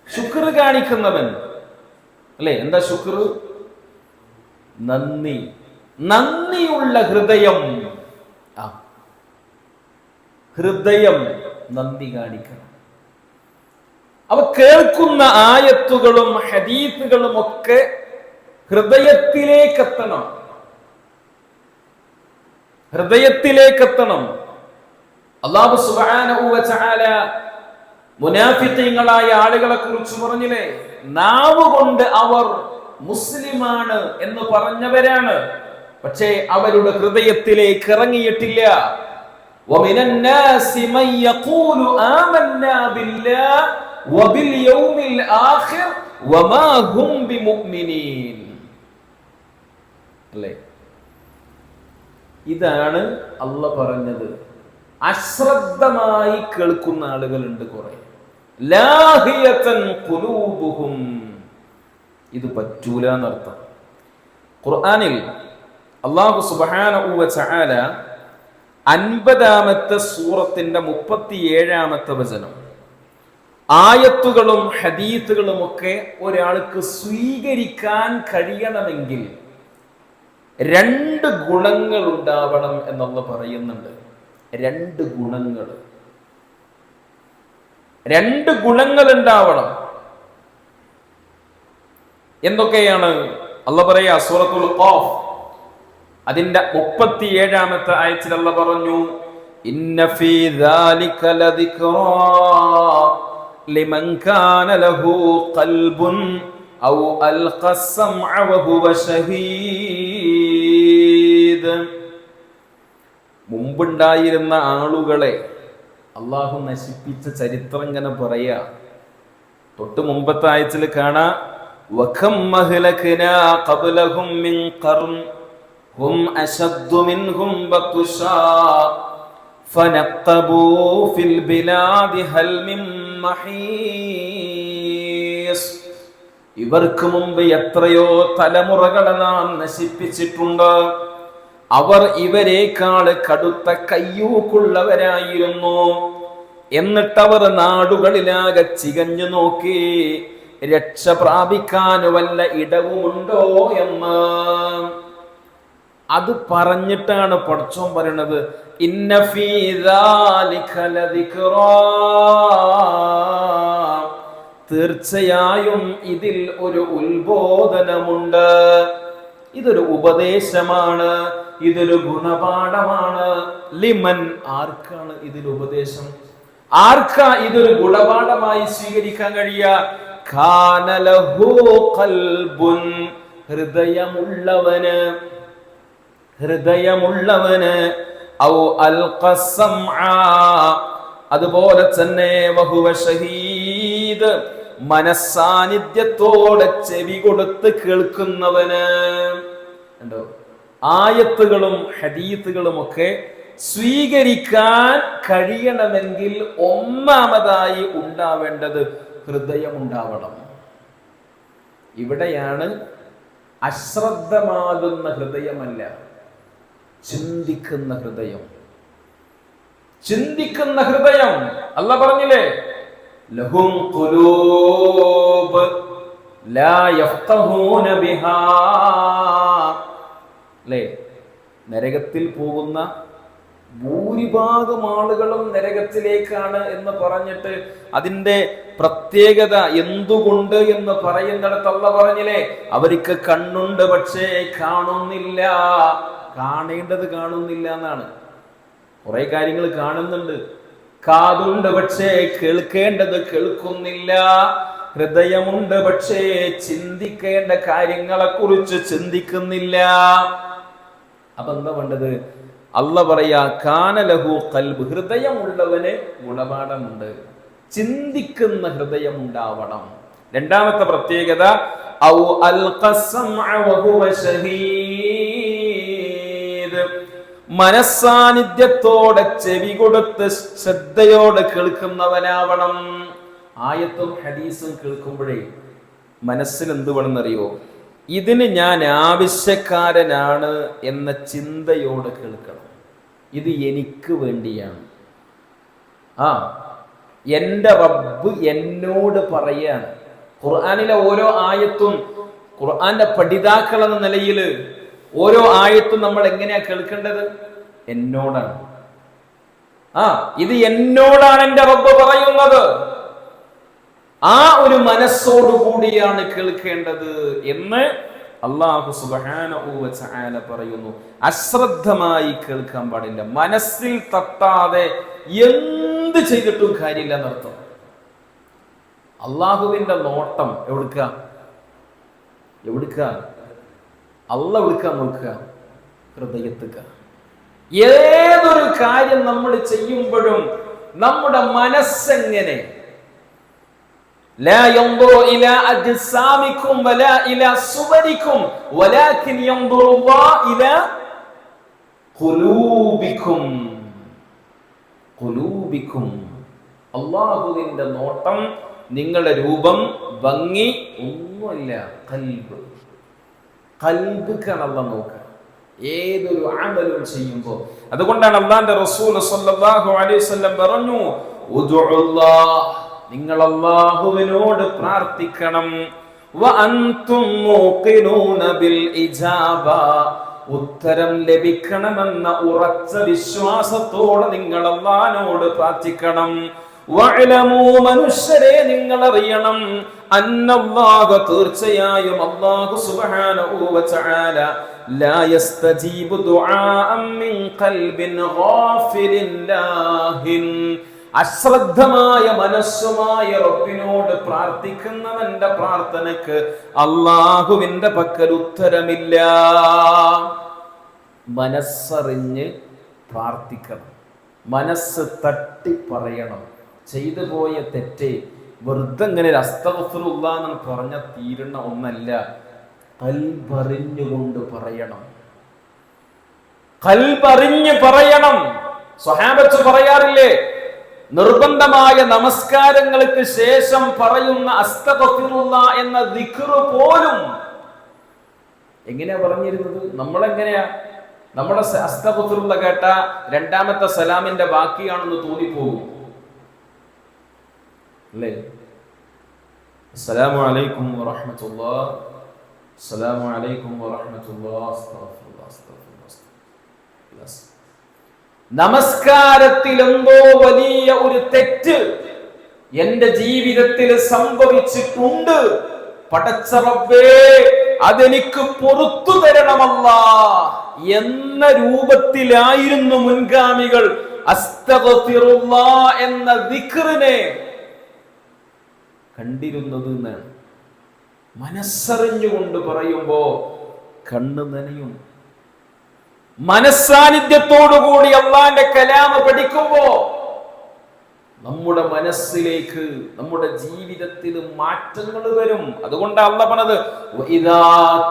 S1: ശുക്ർ കാണിക്കുന്നവൻ അല്ലെ? എന്താ ശുക്ർ? നന്ദി. നന്ദിയുള്ള ഹൃദയം. ഹൃദയം നന്ദി കാണിക്കണം. അവ കേൾക്കുന്ന ആയത്തുകളും ഹദീസുകളും ഒക്കെ ഹൃദയത്തിലേക്കെത്തണം. ഹൃദയത്തിലേക്കെത്തണം. അല്ലാഹു സുബ്ഹാനഹു വ തആല മുനാഫിഖീങ്ങളായ ആളുകളെ കുറിച്ച് പറഞ്ഞില്ലേ, നാവ് കൊണ്ട് അവർ മുസ്ലിമാണ് എന്ന് പറഞ്ഞവരാണ്, പക്ഷേ അവരുടെ ഹൃദയത്തിലേക്ക് ഇറങ്ങിയിട്ടില്ല. വമിനൻ നാസി മൻ യഖൂലു ആമന്നാ ബില്ലാഹി വബിൽ യൗമിൽ ആഖിർ വമാ ഹും ബിമുഅ്മിനീൻ. അല്ലേ? ഇതാണ് അല്ലാഹ് പറഞ്ഞത്. അശ്രദ്ധമായി കേൾക്കുന്ന ആളുകളുണ്ട് കുറെ. ലാഹിയതൻ ഖുലൂബുഹും. ഇത് പറ്റൂല എന്നർത്ഥം. ഖുർആനിൽ അല്ലാഹു സുബ്ഹാനഹു വ തആല 50-ാമത്തെ സൂറത്തിന്റെ 37-ാമത്തെ വചനം, ആയത്തുകളും ഹദീസുകളും ഒക്കെ ഒരാൾക്ക് സ്വീകരിക്കാൻ കഴിയണമെങ്കിൽ 2 ഗുണങ്ങൾ ഉണ്ടാവണം എന്നുള്ള പറയുന്നുണ്ട്. 2 ഗുണങ്ങൾ. 2 ഗുണങ്ങൾ ഉണ്ടാവണം. എന്തൊക്കെയാണ്? അല്ലാഹ് പറയാ സൂറത്തുൽ ഖാഫ് അതിന്റെ 37-ാമത്തെ ആയത്തിൽ അല്ലാഹ് പറഞ്ഞു, ഇന്ന ഫീ ദാലിക ലദിക്റാ ലിമൻ കാന ലഹു ഖൽബുൻ ഔ അൽഖ സമഅ വഹുവ ഷഹീദ്. മുമ്പുണ്ടായിരുന്ന ആളുകളെ അള്ളാഹു നശിപ്പിച്ച ചരിത്രം ഇങ്ങനെ പറയാ. തൊട്ട് മുമ്പത്തെ ആയത്തിൽ കാണാ വകം അഹ്ലക്നാ ഖബ്ലഹും മിൻ ഖർൻ ഹും അശദ്ദു മിൻഹും ബത്ശാ ഫനഖബൂ ഫിൽ ബിലാദി ഹൽ മിൻ മഹീസ്. ഇവർക്ക് മുമ്പ് എത്രയോ തലമുറകളെ നാം നശിപ്പിച്ചിട്ടുണ്ട്. അവർ ഇവരെക്കാൾ കടുത്ത കയ്യൂക്കുള്ളവരായിരുന്നു. എന്നിട്ടവർ നാടുകളിലാകെ ചികഞ്ഞു നോക്കി രക്ഷ പ്രാപിക്കാൻ വല്ല ഇടവുമുണ്ടോ എന്ന്. അത് പറഞ്ഞിട്ടാണ് പടച്ചോൻ പറയുന്നത്, ഇന്ന ഫീ ദാലിക ലദിക്റാ, തീർച്ചയായും ഇതിൽ ഒരു ഉത്ബോധനമുണ്ട്, ഇതൊരു ഉപദേശമാണ്, ഇതൊരു ഗുണപാഠമാണ്. ലിമൻ, ആർക്കാണ് ഇതിൽ ഉപദേശം? ആർക്കാ ഇതൊരു ഗുണപാഠമായി സ്വീകരിക്കാൻ കഴിയുക? കാന ലഹു ഖൽബുൻ, ഹൃദയമുള്ളവന് ഔ അൽഖസംഅ, അതുപോലെ തന്നെ വഹുവ ഷഹീദ്, മനസ്സാന്നിധ്യത്തോടെ ചെവി കൊടുത്ത് കേൾക്കുന്നവന്. കണ്ടോ, ആയത്തുകളും ഹദീത്തുകളും ഒക്കെ സ്വീകരിക്കാൻ കഴിയണമെങ്കിൽ ഒന്നാമതായി ഉണ്ടാവേണ്ടത് ഹൃദയമുണ്ടാവണം. ഇവിടെയാണ് അശ്രദ്ധമാകുന്ന ഹൃദയമല്ല, ചിന്തിക്കുന്ന ഹൃദയം. ചിന്തിക്കുന്ന ഹൃദയം. അല്ലാഹ് പറഞ്ഞില്ലേ, ലഹും ഖുലൂബ് ലാ യഫ്ഖഹൂന ബിഹാ. അല്ലേ, നരകത്തിൽ പോകുന്ന ഭൂരിഭാഗം ആളുകളും നരകത്തിലേക്കാണ് എന്ന് പറഞ്ഞിട്ട് അതിന്റെ പ്രത്യേകത എന്തുകൊണ്ട് എന്ന് പറയുന്നിടത്ത് അല്ലാഹ് പറഞ്ഞില്ലേ, അവർക്ക് കണ്ണുണ്ട് പക്ഷേ കാണുന്നില്ല. കാണേണ്ടത് കാണുന്നില്ല എന്നാണ്. കുറെ കാര്യങ്ങൾ കാണുന്നുണ്ട്. കാതുണ്ട് പക്ഷേ കേൾക്കേണ്ടത് കേൾക്കുന്നില്ല. ഹൃദയമുണ്ട് പക്ഷേ ചിന്തിക്കേണ്ട കാര്യങ്ങളെ കുറിച്ച് ചിന്തിക്കുന്നില്ല. അപ്പൊ എന്താ വേണ്ടത്? അല്ലാഹ് പറയാ, കാന ലഹു ഖൽബ്, ഹൃദയമുള്ളവന് ഗുണപാഠമുണ്ട്, ചിന്തിക്കുന്ന ഹൃദയം ഉണ്ടാവണം. രണ്ടാമത്തെ പ്രത്യേകത ഔ അൽഖസംഅ വഹുവ ഷഹീദ്, മനസ്സാന്നിധ്യത്തോടെ ചെവി കൊടുത്ത് ശ്രദ്ധയോടെ കേൾക്കുന്നവനാവണം. ആയത്തും ഹദീസും കേൾക്കുമ്പോഴേ മനസ്സിൽ എന്ത് വേണമെന്നറിയോ? ഇതിന് ഞാൻ ആവശ്യക്കാരനാണ് എന്ന ചിന്തയോടെ കേൾക്കണം. ഇത് എനിക്ക് വേണ്ടിയാണ്. എൻ്റെ റബ്ബ് എന്നോട് പറയാണ്. ഖുർആനിലെ ഓരോ ആയത്തും ഖുർആന്റെ പഠിതാക്കൾ എന്ന നിലയിൽ ഓരോ ആയത്തും നമ്മൾ എങ്ങനെയാ കേൾക്കേണ്ടത്? എന്നോടാണ്. ഇത് എന്നോടാണ് എൻ്റെ റബ്ബ് പറയുന്നത്. ആ ഒരു മനസ്സോടു കൂടിയാണ് കേൾക്കേണ്ടത് എന്ന് അല്ലാഹു സുബ്ഹാനഹു വ തആല പറയുന്നു. അശ്രദ്ധമായി കേൾക്കാൻ പാടില്ല. മനസ്സിൽ തട്ടാതെ എന്ത് ചെയ്തിട്ടും കാര്യമില്ല എന്നർത്ഥം. അള്ളാഹുവിന്റെ നോട്ടം എവിടുക്ക? അള്ളാഹ് എവിടുക്കാൻ നോക്കുക? ഹൃദയത്തുക. ഏതൊരു കാര്യം നമ്മൾ ചെയ്യുമ്പോഴും നമ്മുടെ മനസ്സെങ്ങനെ? لا ينظر إلى أجسامكم ولا إلى صوركم ولكن ينظر الله إلى قلوبكم. അല്ലാഹുവിന്റെ നോട്ടം, നിങ്ങളുടെ രൂപം, ഭംഗി ഒന്നുമല്ല, ഖൽബിക്കാണ് അല്ലാഹ് നോക്കുക ഏതൊരു അമലും ചെയ്യുമ്പോൾ. അതുകൊണ്ടാണ് അല്ലാഹുവിന്റെ റസൂൽ സ്വല്ലല്ലാഹു അലൈഹി വസല്ലം പറഞ്ഞു, ഉദ്ഉല്ലാഹ്, നിങ്ങൾ അല്ലാഹുവിനോട് പ്രാർത്ഥിക്കണം. വഅൻതും മൂഖിനൂന ബിൽ ഇജാബ, ഉത്തരം ലഭിക്കണമെന്ന ഉറച്ച വിശ്വാസത്തോടെ നിങ്ങൾ അല്ലാഹുവിനോട് പ്രാർത്ഥിക്കണം. വഅലമൂ, മനുഷ്യരെ നിങ്ങൾ അറിയണം, അന്നല്ലാഹു, തീർച്ചയായും അല്ലാഹു സുബ്ഹാനഹു വ തആല ലാ യസ്തജീബു ദുആഅൻ മിൻ ഖൽബിൻ ഗാഫിലിൻ ലാഹിൻ, അശ്രദ്ധമായ മനസ്സുമായി റബ്ബിനോട് പ്രാർത്ഥിക്കുന്നവന്റെ പ്രാർത്ഥനക്ക് അല്ലാഹുവിന്റെ പക്കൽ ഉത്തരമില്ല. മനസ്സറിഞ്ഞ് പ്രാർത്ഥിക്കണം, മനസ്സ് തട്ടി പറയണം. ചെയ്തു പോയ തെറ്റ് വെറുതെ ഇങ്ങനെ അസ്തഗ്ഫിറുല്ലാഹ് എന്ന് പറഞ്ഞ തീരുന്ന ഒന്നല്ല. ഖൽബറിഞ്ഞുകൊണ്ട് പറയണം, ഖൽബറിഞ്ഞ് പറയണം. സ്വഹാബത്ത് പറയാറില്ലേ, നിർബന്ധമായ നമസ്കാരങ്ങൾക്ക് ശേഷം പറയുന്ന അസ്തഗ്ഫിറുല്ലാഹ് എന്ന ദിക്ർ പോലും എങ്ങനെയാ പറഞ്ഞിരുന്നത്? നമ്മളെങ്ങനെയാ? നമ്മുടെ അസ്തഗ്ഫിറുല്ലാഹ് കേട്ട രണ്ടാമത്തെ സലാമിന്റെ ബാക്കിയാണെന്ന് തോന്നിപ്പോകും അല്ലേ? അസ്സലാമു അലൈക്കും വറഹ്മത്തുള്ളാഹ്, അസ്സലാമു അലൈക്കും വറഹ്മത്തുള്ളാഹ്, അസ്തഗ്ഫിറുല്ലാഹ്, അസ്തഗ്ഫിറുല്ലാഹ്. നമസ്കാരത്തിൽ എന്തോ വലിയ ഒരു തെറ്റ് എന്റെ ജീവിതത്തിൽ സംഭവിച്ചിട്ടുണ്ട്, പടച്ച റബ്ബേ അതെനിക്ക് പൊറുത്തു തരണമല്ലാഹ് എന്ന രൂപത്തിലായിരുന്നു മുൻഗാമികൾ അസ്തഗ്ഫിറുല്ലാഹ് എന്ന ദിക്റിനെ കണ്ടിരുന്നത് എന്നാണ്. മനസ്സറിഞ്ഞുകൊണ്ട് പറയുമ്പോ കണ്ണ് നനയും. മനസ്സാന്നിധ്യത്തോടുകൂടി അള്ളാന്റെ കലാമ് പഠിക്കുമ്പോ നമ്മുടെ മനസ്സിലേക്ക്, നമ്മുടെ ജീവിതത്തിൽ മാറ്റങ്ങൾ വരും. അതുകൊണ്ട് അല്ലാഹ് പറഞ്ഞത് വഇദാ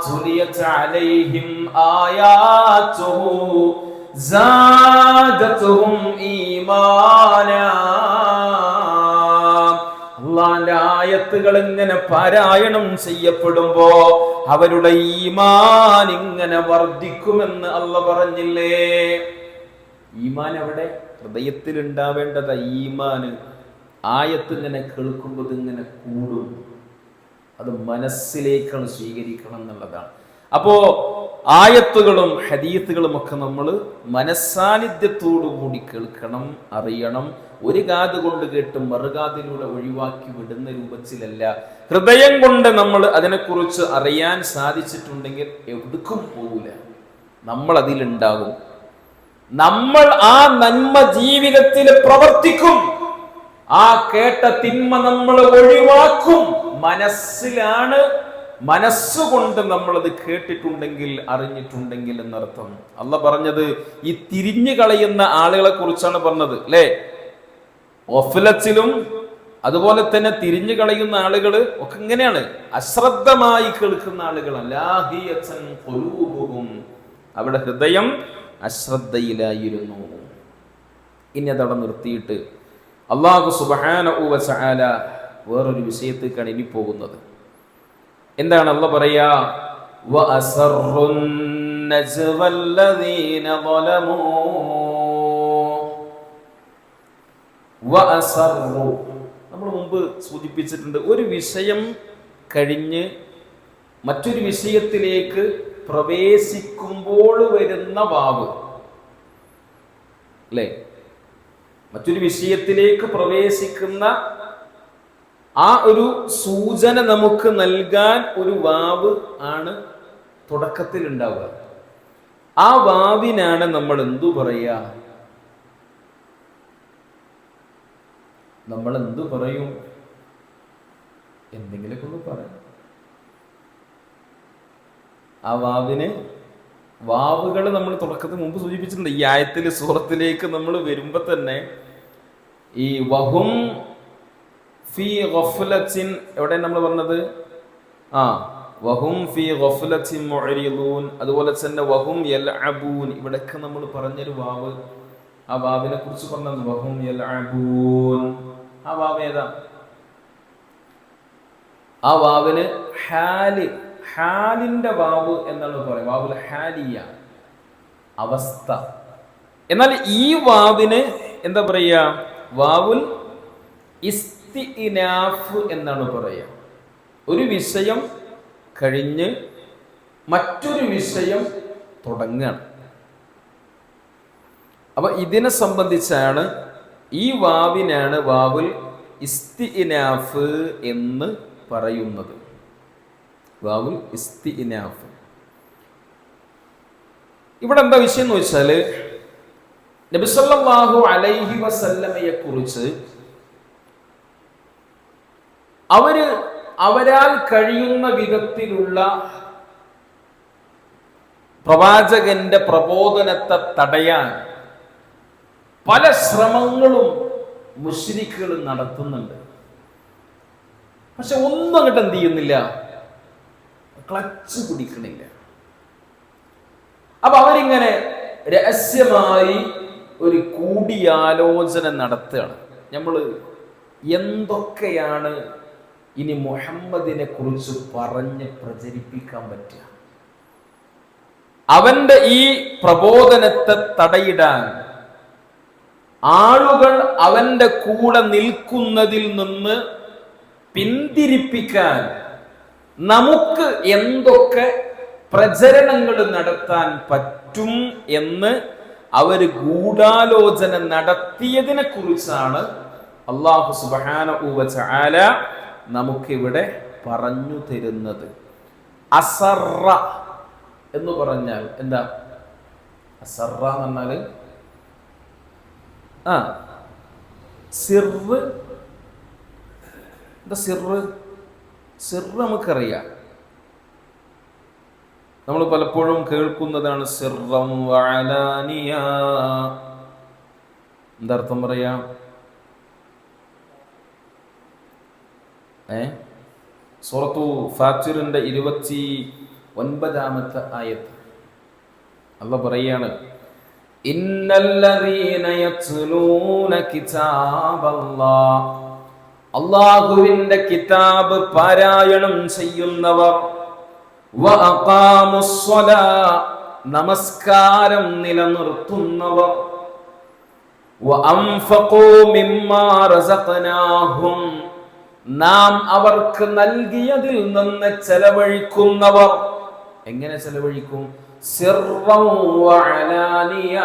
S1: തുലിയത് അലൈഹിം ആയാതുഹു സാദതുഹും ഈമാനാ. അള്ളാന്റെ ആയത്തുകൾ ഇങ്ങനെ പാരായണം ചെയ്യപ്പെടുമ്പോ അവരുടെ ഈമാൻ ഇങ്ങനെ വർദ്ധിക്കുമെന്ന് അല്ലാഹ് പറഞ്ഞില്ലേ? ഈമാൻ എവിടെ? ഹൃദയത്തിൽ ഉണ്ടാവേണ്ടത് ഈമാന്. ആയത്ത് ഇങ്ങനെ കേൾക്കുമ്പോൾ ഇങ്ങനെ കൂടും, അത് മനസ്സിലേക്കാണ് സ്വീകരിക്കണം എന്നുള്ളതാണ്. അപ്പോ ആയത്തുകളും ഹദീത്തുകളും ഒക്കെ നമ്മൾ മനസ്സാന്നിധ്യത്തോടു കൂടി കേൾക്കണം, അറിയണം. ഒരു കാത് കൊണ്ട് കേട്ട് മറുകാതിലൂടെ ഒഴിവാക്കി വിടുന്ന രൂപത്തിലല്ല, ഹൃദയം കൊണ്ട് നമ്മൾ അതിനെക്കുറിച്ച് അറിയാൻ സാധിച്ചിട്ടുണ്ടെങ്കിൽ എവിടേക്കും പോകൂല, നമ്മൾ അതിലുണ്ടാകും. നമ്മൾ ആ നന്മ ജീവിതത്തിൽ പ്രവർത്തിക്കും, ആ കേട്ട തിന്മ നമ്മൾ ഒഴിവാക്കും. മനസ്സിലാണ്, മനസ്സുകൊണ്ട് നമ്മളത് കേട്ടിട്ടുണ്ടെങ്കിൽ, അറിഞ്ഞിട്ടുണ്ടെങ്കിൽ എന്നർത്ഥം. അല്ലാഹ് പറഞ്ഞത് ഈ തിരിഞ്ഞു കളയുന്ന ആളുകളെ കുറിച്ചാണ് പറഞ്ഞത് അല്ലേ? ഗഫലത്തിലും അതുപോലെ തന്നെ തിരിഞ്ഞു കളയുന്ന ആളുകൾ ഒക്കെ ഇങ്ങനെയാണ്, അശ്രദ്ധമായി കേൾക്കുന്ന ആളുകളാണ്. ലാഹിയതൻ ഖുലൂബുഹും, അവിടെ ഹൃദയം അശ്രദ്ധയിലായിരുന്നു. ഇനി അതവിടെ നിർത്തിയിട്ട് അല്ലാഹു സുബ്ഹാനഹു വ തആല വേറൊരു വിഷയത്തേക്കാണ് ഇനി പോകുന്നത്. എന്താണ് അല്ലാഹ് പറയാ? വഅസറുൻ നജ്വല്ലദീന ളലമൂ വഅസറു. നമ്മൾ മുമ്പ് സൂചിപ്പിച്ചിട്ടുണ്ട്, ഒരു വിഷയം കഴിഞ്ഞ് മറ്റൊരു വിഷയത്തിലേക്ക് പ്രവേശിക്കുമ്പോൾ വരുന്ന വാവ് അല്ലേ? മറ്റൊരു വിഷയത്തിലേക്ക് പ്രവേശിക്കുന്ന ആ ഒരു സൂചന നമുക്ക് നൽകാൻ ഒരു വാവ് ആണ് തുടക്കത്തിൽ ഉണ്ടാവുക. ആ വാവിനാണ് നമ്മൾ എന്തു പറയാ? നമ്മൾ എന്തു പറയും? എന്തെങ്കിലുമൊക്കെ ഒന്ന് പറയാം. ആ വാവിന് വാവുകൾ നമ്മൾ തുടക്കത്തിൽ മുമ്പ് സൂചിപ്പിച്ചിട്ടുണ്ട്. ഈ ആയത്തിൽ സൂറത്തിലേക്ക് നമ്മൾ വരുമ്പോ തന്നെ ഈ വഹും ഫീ ഗഫ്ലത്തിൻ, എവിടെ നമ്മൾ പറഞ്ഞത്? വഹും ഫീ ഗഫ്ലത്തിൻ മുഅ്രിദൂൻ. അതുപോലെ തന്നെ വഹും യൽഅബൂൻ, ഇവിടെയൊക്കെ നമ്മൾ പറഞ്ഞൊരു വാവ്, ആ വാവിനെ കുറിച്ച് പറഞ്ഞത് വഹും യൽഅബൂൻ. ആ വാവ് ഏതാ? ആ വാവിന് ഹാലിന്റെ വാവ് എന്നാണ് പറയുക. വാവുൽ ഹാലിയ, അവസ്ഥ. എന്നാൽ ഈ വാവിന് എന്താ പറയുക? വാവുൽ ഇസ്തിഇനാഫ് എന്നാണ് പറയുക. ഒരു വിഷയം കഴിഞ്ഞ് മറ്റൊരു വിഷയം തുടങ്ങുകയാണ്. അപ്പൊ ഇതിനെ സംബന്ധിച്ചാണ്, ഈ വാവിനാണ് വാവുൽ ഇസ്തിഇനാഫ് എന്ന് പറയുന്നത്. വാവുൽ ഇസ്തിഇനാഫ്. ഇവിടെ എന്താ വിഷയം എന്ന് വെച്ചാല്, നബി സല്ലല്ലാഹു അലൈഹി വസല്ലമയെ കുറിച്ച് അവരാൽ കഴിയുന്ന വിധത്തിലുള്ള പ്രവാചകന്റെ പ്രബോധനത്തെ തടയാൻ പല ശ്രമങ്ങളും മുശ്രിക്കുകൾ നടത്തുന്നുണ്ട്. പക്ഷെ ഒന്നും അങ്ങോട്ട് എന്ത് ചെയ്യുന്നില്ല, ക്ലച്ച് പിടിക്കണില്ല. അപ്പൊ അവരിങ്ങനെ രഹസ്യമായി ഒരു കൂടിയാലോചന നടത്തുകയാണ്. നമ്മൾ എന്തൊക്കെയാണ് ഇനി മുഹമ്മദിനെ കുറിച്ച് പറഞ്ഞ് പ്രചരിപ്പിക്കാൻ പറ്റുക, അവന്റെ ഈ പ്രബോധനത്തെ തടയിടാൻ, ആളുകൾ അവന്റെ കൂടെ നിൽക്കുന്നതിൽ നിന്ന് പിന്തിരിപ്പിക്കാൻ നമുക്ക് എന്തൊക്കെ പ്രചരണങ്ങൾ നടത്താൻ പറ്റും എന്ന് അവര് ഗൂഢാലോചന നടത്തിയതിനെ കുറിച്ചാണ് അല്ലാഹു സുബ്ഹാനഹു വ തആല നമുക്കിവിടെ പറഞ്ഞു തരുന്നത്. അസറ എന്ന് പറഞ്ഞാൽ എന്താ? അസറ എന്ന് പറഞ്ഞാൽ സിർറ്. എന്താ സിർറ്? സിർറ് നമുക്കറിയാം, നമ്മൾ പലപ്പോഴും കേൾക്കുന്നതാണ് സിർറം വഅലാനിയ. എന്താ അർത്ഥം പറയാ? സൂറത്തു ഫാത്തിറിന്റെ 29-ാമത്തെ ആയത്ത് അല്ലാഹ് പറയാണ്, ഇന്നല്ലദീന യത്ലൂന കിതാബല്ലാഹ്, അല്ലാഹുവിന്റെ കിതാബ് പാരായണം ചെയ്യുന്നവർ, വഅഖാമുസ്സലാ, നമസ്കാരം നിലനിർത്തുന്നവർ, വഅൻഫഖൂ മിമ്മാ റസഖനാഹും, നാം അവർക്ക് നൽകിയതിൽ നിന്ന് ചെലവഴിക്കുന്നവർ. എങ്ങനെ ചെലവഴിക്കും? സിർറൻ വഅലാനിയ,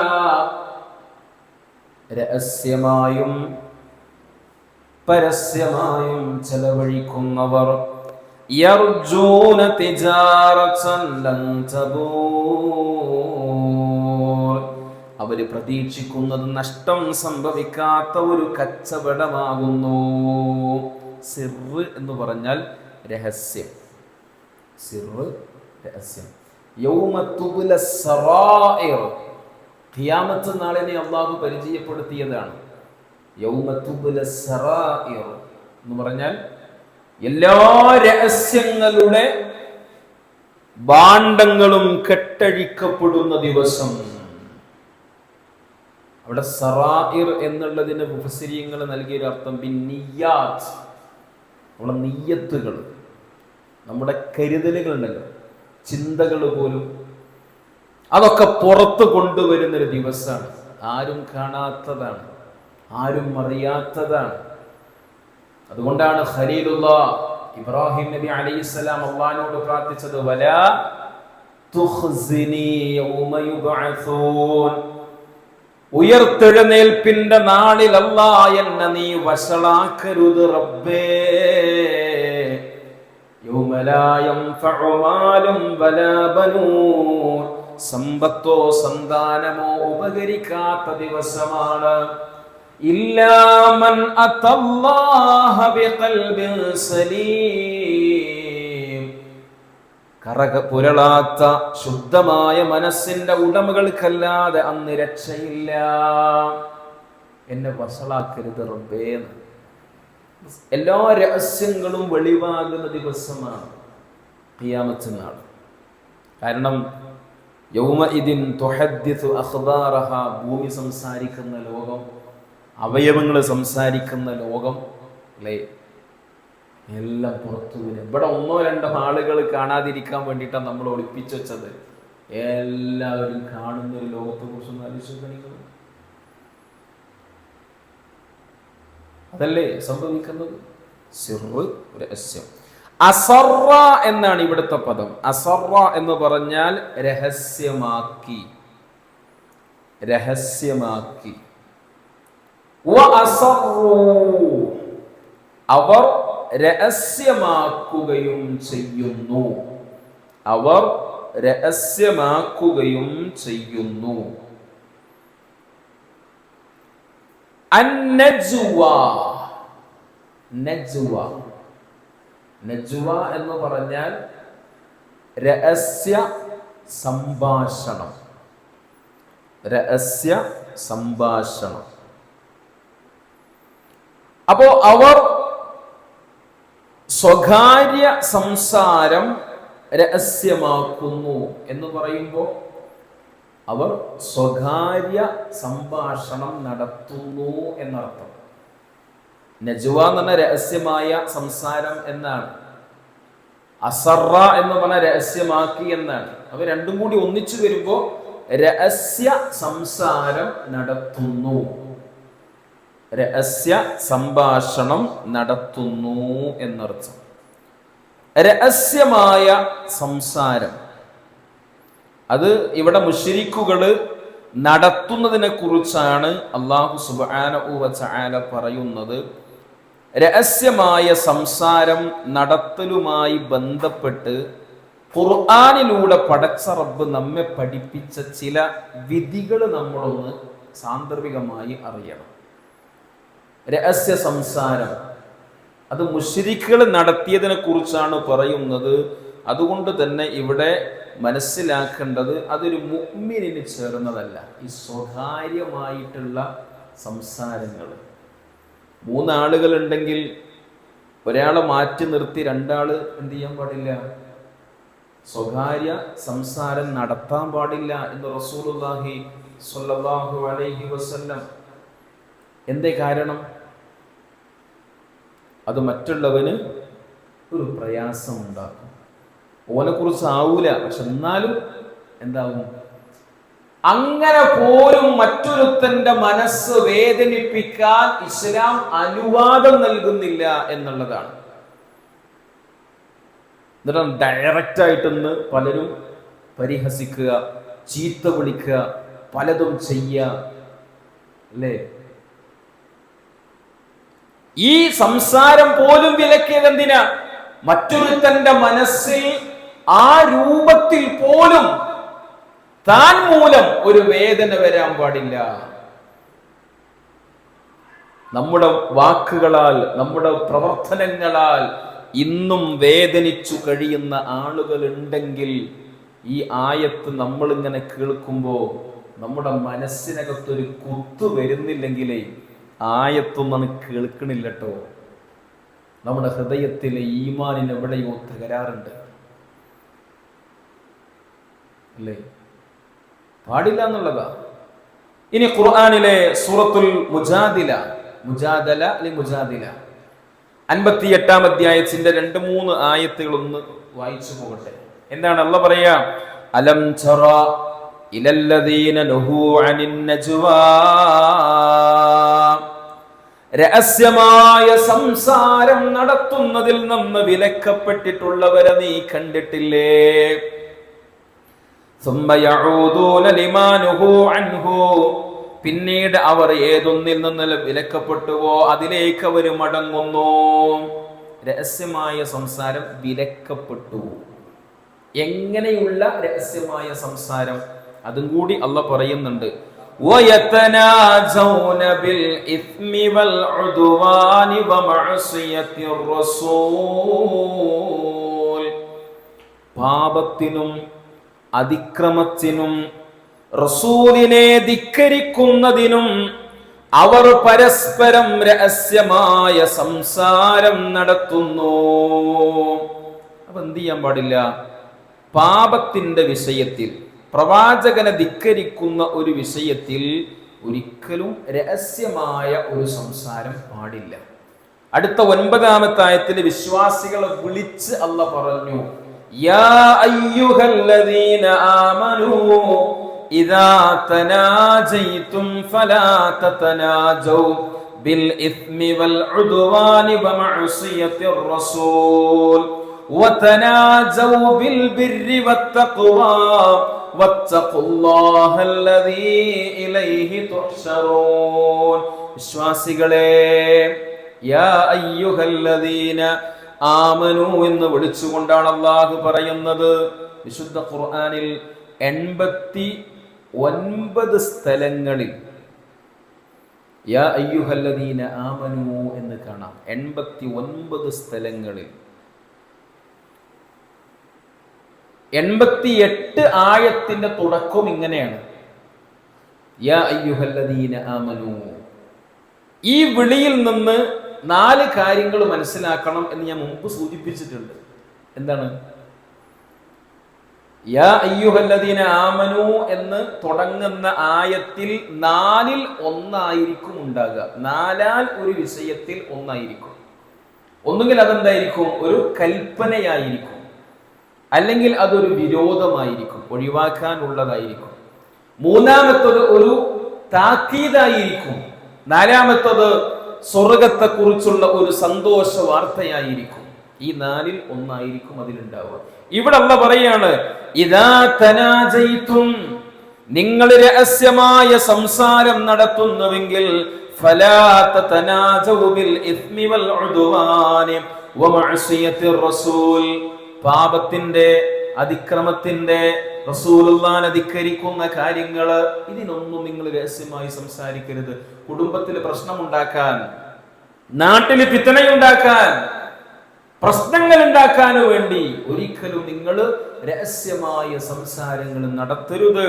S1: രഹസ്യമായും പരസ്യമായും ചെലവഴിക്കുന്നവർ. യർജൂന തിജാറതൻ ലൻ തബൂർ, അവര് പ്രതീക്ഷിക്കുന്നത് നഷ്ടം സംഭവിക്കാത്ത ഒരു കച്ചവടമാകുന്നു. സിർറ് എന്ന് പറഞ്ഞാൽ രഹസ്യം. സിർറ് രഹസ്യം. യൗമ തുബ്ല സറായിർ, ഖിയാമത്ത് നാളിനെ അല്ലാഹു പരിചയപ്പെടുത്തിയതാണ്. യൗമ തുബ്ല സറായിർ എന്ന് പറഞ്ഞാൽ എല്ലാ രഹസ്യങ്ങളുടെ ഭാണ്ഡങ്ങളും കെട്ടഴിക്കപ്പെടുന്ന ദിവസം. അവിടെ സറായിർ എന്നുള്ളതിന് മുഫസ്സിരീങ്ങൾ നൽകിയൊരു അർത്ഥം ബിന്നിയാത്ത്, നമ്മുടെ നിയ്യത്തുകൾ, നമ്മുടെ കരുതലുകൾ ഉണ്ടല്ലോ, ചിന്തകൾ പോലും, അതൊക്കെ പുറത്ത് കൊണ്ടുവരുന്നൊരു ദിവസമാണ്. ആരും കാണാത്തതാണ്, ആരും അറിയാത്തതാണ്. അതുകൊണ്ടാണ് ഖലീലുല്ലാഹ് ഇബ്രാഹിം നബി അലൈഹിസ്സലാം അല്ലാഹുവോട് പ്രാർത്ഥിച്ചത്, വലാ തുഖ്സിനി യൗമ യുബ്അസൂൻ, ഉയർത്തെഴുന്നേൽപ്പിന്റെ നാളിൽ അല്ലാഹ് എന്നെ നീ വഷളാക്കരുത് റബ്ബേ. യൗമ ലാ യൻഫഉ മാലും വലാ ബനൂൻ, സമ്പത്തോ സന്താനമോ ഉപകരിക്കാത്ത ദിവസമാണ്. ഇല്ലാ മൻ അത്തല്ലാഹ ബിഖൽബിൻ സലീം, പുരളാത്ത ശുദ്ധമായ മനസ്സിന്റെ ഉടമകൾക്കല്ലാതെ അന്ന് രക്ഷയില്ല. എന്നെ വഷളാക്കരുത് റബ്ബേ. എല്ലാ രഹസ്യങ്ങളും വെളിവാകുന്ന ദിവസമാണ് ഖിയാമത്ത് നാൾ. കാരണം യൗമഇദിൻ തുഹദ്ദിസു അഖ്ബാറഹ, ഭൂമി സംസാരിക്കുന്ന ലോകം, അവയവങ്ങൾ സംസാരിക്കുന്ന ലോകം അല്ലേ, എല്ലാം പുറത്തു വരും. ഇവിടെ ഒന്നോ രണ്ടോ ആളുകൾ കാണാതിരിക്കാൻ വേണ്ടിയിട്ടാണ് നമ്മൾ ഒളിപ്പിച്ചു വെച്ചത്. എല്ലാവരും കാണുന്ന ഒരു ലോകത്തെ കുറിച്ചൊന്നും ആലോചിച്ചു. അതല്ലേ സംഭവിക്കുന്നത്? സിർറ് രഹസ്യം. അസറ എന്നാണ് ഇവിടുത്തെ പദം. അസറ എന്ന് പറഞ്ഞാൽ രഹസ്യമാക്കി, രഹസ്യമാക്കി. അവർ രഹസ്യമാക്കുകയും ചെയ്യുന്നു, അവർ രഹസ്യമാക്കുകയും ചെയ്യുന്നു. അന്നജ്വ, നജ്വ, നജ്വ എന്ന് പറഞ്ഞാൽ രഹസ്യ സംഭാഷണം, രഹസ്യ സംഭാഷണം. അപ്പോ അവർ സ്വകാര്യ സംസാരം രഹസ്യമാക്കുന്നു എന്ന് പറയുമ്പോൾ അവർ സ്വകാര്യ സംഭാഷണം നടത്തുന്നു എന്നർത്ഥം. നജ്വ എന്ന് പറഞ്ഞ രഹസ്യമായ സംസാരം എന്നാണ്. അസറ എന്ന് പറഞ്ഞ രഹസ്യമാക്കി എന്നാണ്. അവ രണ്ടും കൂടി ഒന്നിച്ചു വരുമ്പോ രഹസ്യ സംസാരം നടത്തുന്നു, രഹസ്യ സംഭാഷണം നടത്തുന്നു എന്നർത്ഥം. രഹസ്യമായ സംസാരം അത് ഇവിടെ മുശ്രിക്കുകള് നടത്തുന്നതിനെ കുറിച്ചാണ് അല്ലാഹു സുബ്ഹാനഹു വ തആല പറയുന്നത്. രഹസ്യമായ സംസാരം നടത്തലുമായി ബന്ധപ്പെട്ട് ഖുർആനിലൂടെ പടച്ച റബ്ബ് നമ്മെ പഠിപ്പിച്ച ചില വിധികൾ നമ്മളൊന്ന് സാന്ദർഭികമായി അറിയണം. രഹസ്യ സംസാരം അത് മുശ്രിക്കുകൾ നടത്തിയതിനെ കുറിച്ചാണ് പറയുന്നത്. അതുകൊണ്ട് തന്നെ ഇവിടെ മനസ്സിലാക്കേണ്ടത് അതൊരു മുഅ്മിനിന് ചേർന്നതല്ല. ഈ സ്വകാര്യമായിട്ടുള്ള സംസാരങ്ങൾ, മൂന്നാളുകൾ ഉണ്ടെങ്കിൽ ഒരാളെ മാറ്റി നിർത്തി രണ്ടാള് എന്ത് ചെയ്യാൻ പാടില്ല? സ്വകാര്യ സംസാരം നടത്താൻ പാടില്ല എന്ന് റസൂലുള്ളാഹി സ്വല്ലല്ലാഹു അലൈഹി വസല്ലം. എന്തേ കാരണം? അത് മറ്റുള്ളവന് ഒരു പ്രയാസം ഉണ്ടാക്കും. ഓനെ കുറിച്ച് ആവൂല, പക്ഷെ എന്നാലും എന്താവും? അങ്ങനെ പോലും മറ്റൊരുത്തന്റെ മനസ്സ് വേദനിപ്പിക്കാൻ ഇസ്ലാം അനുവാദം നൽകുന്നില്ല എന്നുള്ളതാണ്. എന്നിട്ട് ഡയറക്റ്റ് ആയിട്ടൊന്ന് പലരും പരിഹസിക്കുക, ചീത്ത വിളിക്കുക, പലതും ചെയ്യുക, അല്ലേ? ഈ സംസാരം പോലും വിലക്കിയത് എന്തിനാ? മറ്റൊരുത്തന്റെ മനസ്സിൽ ആ രൂപത്തിൽ പോലും താൻ മൂലം ഒരു വേദന വരാൻ പാടില്ല. നമ്മുടെ വാക്കുകളാൽ, നമ്മുടെ പ്രവർത്തനങ്ങളാൽ ഇന്നും വേദനിച്ചു കഴിയുന്ന ആളുകൾ ഉണ്ടെങ്കിൽ ഈ ആയത്ത് നമ്മളിങ്ങനെ കേൾക്കുമ്പോൾ നമ്മുടെ മനസ്സിനകത്തൊരു കുത്തു വരുന്നില്ലെങ്കിലേ ആയത്തൊന്നും കേൾക്കണില്ല കേട്ടോ. നമ്മുടെ ഹൃദയത്തിലെ ഈമാനിന് എവിടെയോ തകരാറുണ്ട്, അല്ലേ? പാടില്ല എന്നുള്ളതാ. ഇനി ഖുർആനിലെ സൂറത്തുൽ മുജാദില 58-ാം അധ്യായത്തിന്റെ 2-3 ആയത്തുകൾ ഒന്ന് വായിച്ചു പോകട്ടെ. എന്താണ് അല്ലാഹ് പറയാ? അലം തറ ഇലല്ലദീന നഹൂ അനിൻ നജ്വാ, രഹസ്യമായ സംസാരം നടത്തുന്നതിൽ നിന്ന് വിലക്കപ്പെട്ടിട്ടുള്ളവരെ നീ കണ്ടിട്ടില്ലേ? പിന്നീട് അവർ ഏതൊന്നിൽ നിന്ന് വിലക്കപ്പെട്ടുവോ അതിലേക്ക് അവർ മടങ്ങുന്നു. രഹസ്യമായ സംസാരം വിലക്കപ്പെട്ടു. എങ്ങനെയുള്ള രഹസ്യമായ സംസാരം? അതും കൂടി അല്ലാഹ് പറയുന്നുണ്ട്. وَيَتَنَاجَوْنَ بِالْإِثْمِ وَالْعُدْوَانِ وَمَعْصِيَةِ الرَّسُولِ, പാപത്തിനും അതിക്രമത്തിനും റസൂലിനെ ധിക്കരിക്കുന്നതിനും അവർ പരസ്പരം രഹസ്യമായ സംസാരം നടത്തുന്നു. അപ്പൊ എന്ത് ചെയ്യാൻ പാടില്ല? പാപത്തിന്റെ വിഷയത്തിൽ, പ്രവാചകനെ ധിക്കരിക്കുന്ന ഒരു വിഷയത്തിൽ ഒരിക്കലും രഹസ്യമായ ഒരു സംസാരം പാടില്ല. അടുത്ത 9-ാമത്തെ ആയത്തിൽ വിശ്വാസികളെ വിളിച്ച് അല്ലാഹ് പറഞ്ഞു, യാ അയ്യുഹല്ലദീന ആമനൂ ഇദാ തനാജൈതും ഫലാ തതനാജൗ ബിൽ ഇസ്മി വൽ ഉദ്വാനി വമഅസിയത്തിർ റസൂൽ വതനാജൗ ബിൽ ബിർരി വത്തഖ്വാ വത്തഖുല്ലാഹല്ലദീ ഇലൈഹി തുഹ്ശറൂൻ. വിശ്വാസികളെ, യാ അയ്യുഹല്ലദീന ആമനു എന്ന് വിളിച്ചുകൊണ്ടാണ് അല്ലാഹു പറയുന്നത്. വിശുദ്ധ ഖുർആനിൽ 89 സ്ഥലങ്ങളിൽ യാ അയ്യുഹല്ലദീന ആമനു എന്ന് കാണാം. 89 സ്ഥലങ്ങളിൽ 88 ആയത്തിന്റെ തുടക്കം ഇങ്ങനെയാണ്, യാ അയ്യുഹല്ലദീന ആമനു. ഈ വിളിയിൽ നിന്ന് 4 കാര്യങ്ങൾ മനസ്സിലാക്കണം എന്ന് ഞാൻ മുമ്പ് സൂചിപ്പിച്ചിട്ടുണ്ട്. എന്താണ്? യാ അയ്യുഹല്ലദീന ആമനു എന്ന് തുടങ്ങുന്ന ആയത്തിൽ 4-ൽ 1 ആയിരിക്കും ഉണ്ടാകുക. 4-ൽ ഒരു വിഷയത്തിൽ 1 ആയിരിക്കും. ഒന്നുകിൽ അതെന്തായിരിക്കും? ഒരു കൽപ്പനയായിരിക്കും, അല്ലെങ്കിൽ അതൊരു വിരോധമായിരിക്കും, ഒഴിവാക്കാനുള്ളതായിരിക്കും. 3-മത്തത് ഒരു താക്കീതായിരിക്കും. 4-മത്തത് സ്വർഗത്തെ കുറിച്ചുള്ള ഒരു സന്തോഷ വാർത്തയായിരിക്കും. ഈ 4-ൽ 1 ആയിരിക്കും അതിലുണ്ടാവുക. ഇവിടെ അല്ലാഹ് പറയാണ്, ഇദാ തനാജൈതും, നിങ്ങൾ രഹസ്യമായ സംസാരം നടത്തുന്നുവെങ്കിൽ, ഫലാ തതനാജു ബിൽ ഇസ്മി വൽ ഉദ്വാനി വമഅസിയത്തിർ റസൂൽ, പാപത്തിന്റെ, അതിക്രമത്തിന്റെ, റസൂലുള്ളാഹിനെ ധിക്കരിക്കുന്ന കാര്യങ്ങള്, ഇതിനൊന്നും നിങ്ങൾ രഹസ്യമായി സംസാരിക്കരുത്. കുടുംബത്തിൽ പ്രശ്നമുണ്ടാക്കാൻ, നാട്ടിൽ ഫിത്നയുണ്ടാക്കാൻ, പ്രശ്നങ്ങൾ ഉണ്ടാക്കാൻ വേണ്ടി ഒരിക്കലും നിങ്ങൾ രഹസ്യമായ സംസാരങ്ങൾ നടത്തരുത്.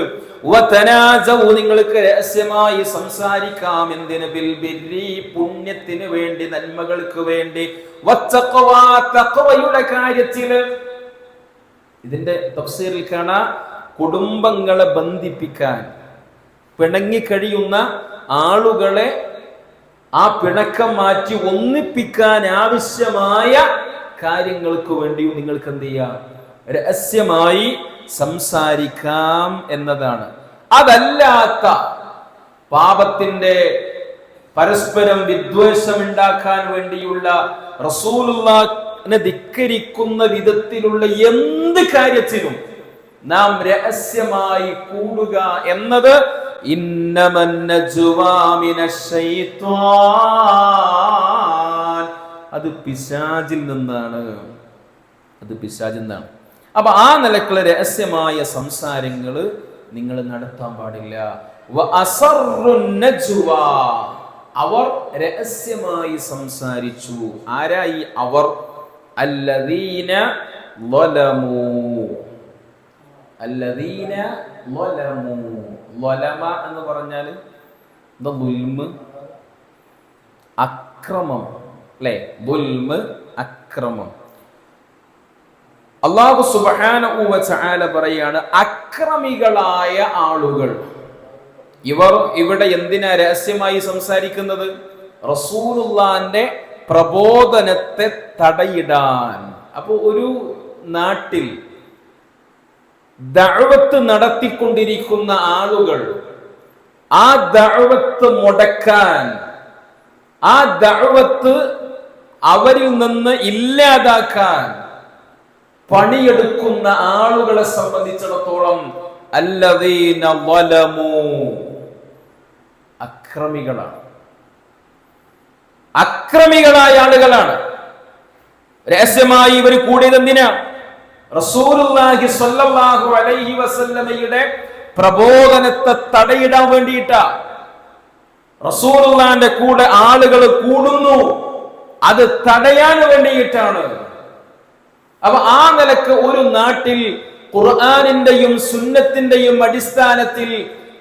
S1: നിങ്ങൾക്ക് രഹസ്യമായി സംസാരിക്കാം. എന്തിന്? ബിൽ ബിർരി, പുണ്യത്തിന് വേണ്ടി, നന്മകൾക്ക് വേണ്ടി. വത്തഖ്വ, തഖ്വയുടെ കാര്യത്തില്. ഇതിന്റെ തഫ്സീറിൽ കാണാം, കുടുംബങ്ങളെ ബന്ധിപ്പിക്കാൻ, പിണങ്ങിക്കഴിയുന്ന ആളുകളെ ആ പിണക്കം മാറ്റി ഒന്നിപ്പിക്കാൻ ആവശ്യമായ കാര്യങ്ങൾക്ക് വേണ്ടിയും നിങ്ങൾക്ക് എന്ത് ചെയ്യാം? രഹസ്യമായി സംസാരിക്കാം എന്നതാണ്. അതല്ലാത്ത പാപത്തിന്റെ, പരസ്പരം വിദ്വേഷം ഉണ്ടാക്കാൻ വേണ്ടിയുള്ള, റസൂലുള്ളാഹിനെ ധിക്കരിക്കുന്ന വിധത്തിലുള്ള എന്ത് കാര്യത്തിലും നാം രഹസ്യമായി കൂടുക എന്നത് ഇന്നമൻ നജ്വാ മിനശ് ശൈത്വാൻ, അത് പിശാചിൽ നിന്നാണ്. അത് പിശാചിൽ നിന്നാണ്. അപ്പൊ ആ നിലക്കുള്ള രഹസ്യമായ സംസാരങ്ങൾ നിങ്ങൾ നടത്താൻ പാടില്ല. അവർ രഹസ്യമായി സംസാരിച്ചു. ആരായി അവർ? അല്ലദീന ളലമൂ, അല്ലദീന ളലമൂ. ളലമ എന്ന് പറഞ്ഞാൽ ദുൽമ്, അക്രമം, അല്ലേ? ദുൽമ്, അക്രമം. അല്ലാഹു സുബ്ഹാനഹു വ തആല പറയാണ്, അക്രമികളായ ആളുകൾ. ഇവർ ഇവിടെ എന്തിനാ രഹസ്യമായി സംസാരിക്കുന്നത്? റസൂലുള്ളാഹിന്റെ പ്രബോധനത്തെ തടയിടാൻ. അപ്പൊ ഒരു നാട്ടിൽ ദഅവത്ത് നടത്തിക്കൊണ്ടിരിക്കുന്ന ആളുകൾ ആ ദഅവത്ത് മുടക്കാൻ, ആ ദഅവത്ത് അവരിൽ നിന്ന് ഇല്ലാതാക്കാൻ പണിയെടുക്കുന്ന ആളുകളെ സംബന്ധിച്ചിടത്തോളം അല്ലദീന ളലമൂ, അക്രമികളാണ്, അക്രമികളായ ആളുകളാണ്. രഹസ്യമായി ഇവർ കൂടിയത് എന്തിനാ? റസൂലുള്ളാഹി സ്വല്ലല്ലാഹു അലൈഹി വസല്ലമയുടെ പ്രബോധനത്തെ തടയിടാൻ വേണ്ടിയിട്ടാ. റസൂലുള്ളാഹിന്റെ കൂടെ ആളുകൾ കൂടുന്നു, അത് തടയാൻ വേണ്ടിയിട്ടാണ്. അപ്പൊ ആ നിലക്ക് ഒരു നാട്ടിൽ ഖുർആനിന്റെയും സുന്നത്തിന്റെയും അടിസ്ഥാനത്തിൽ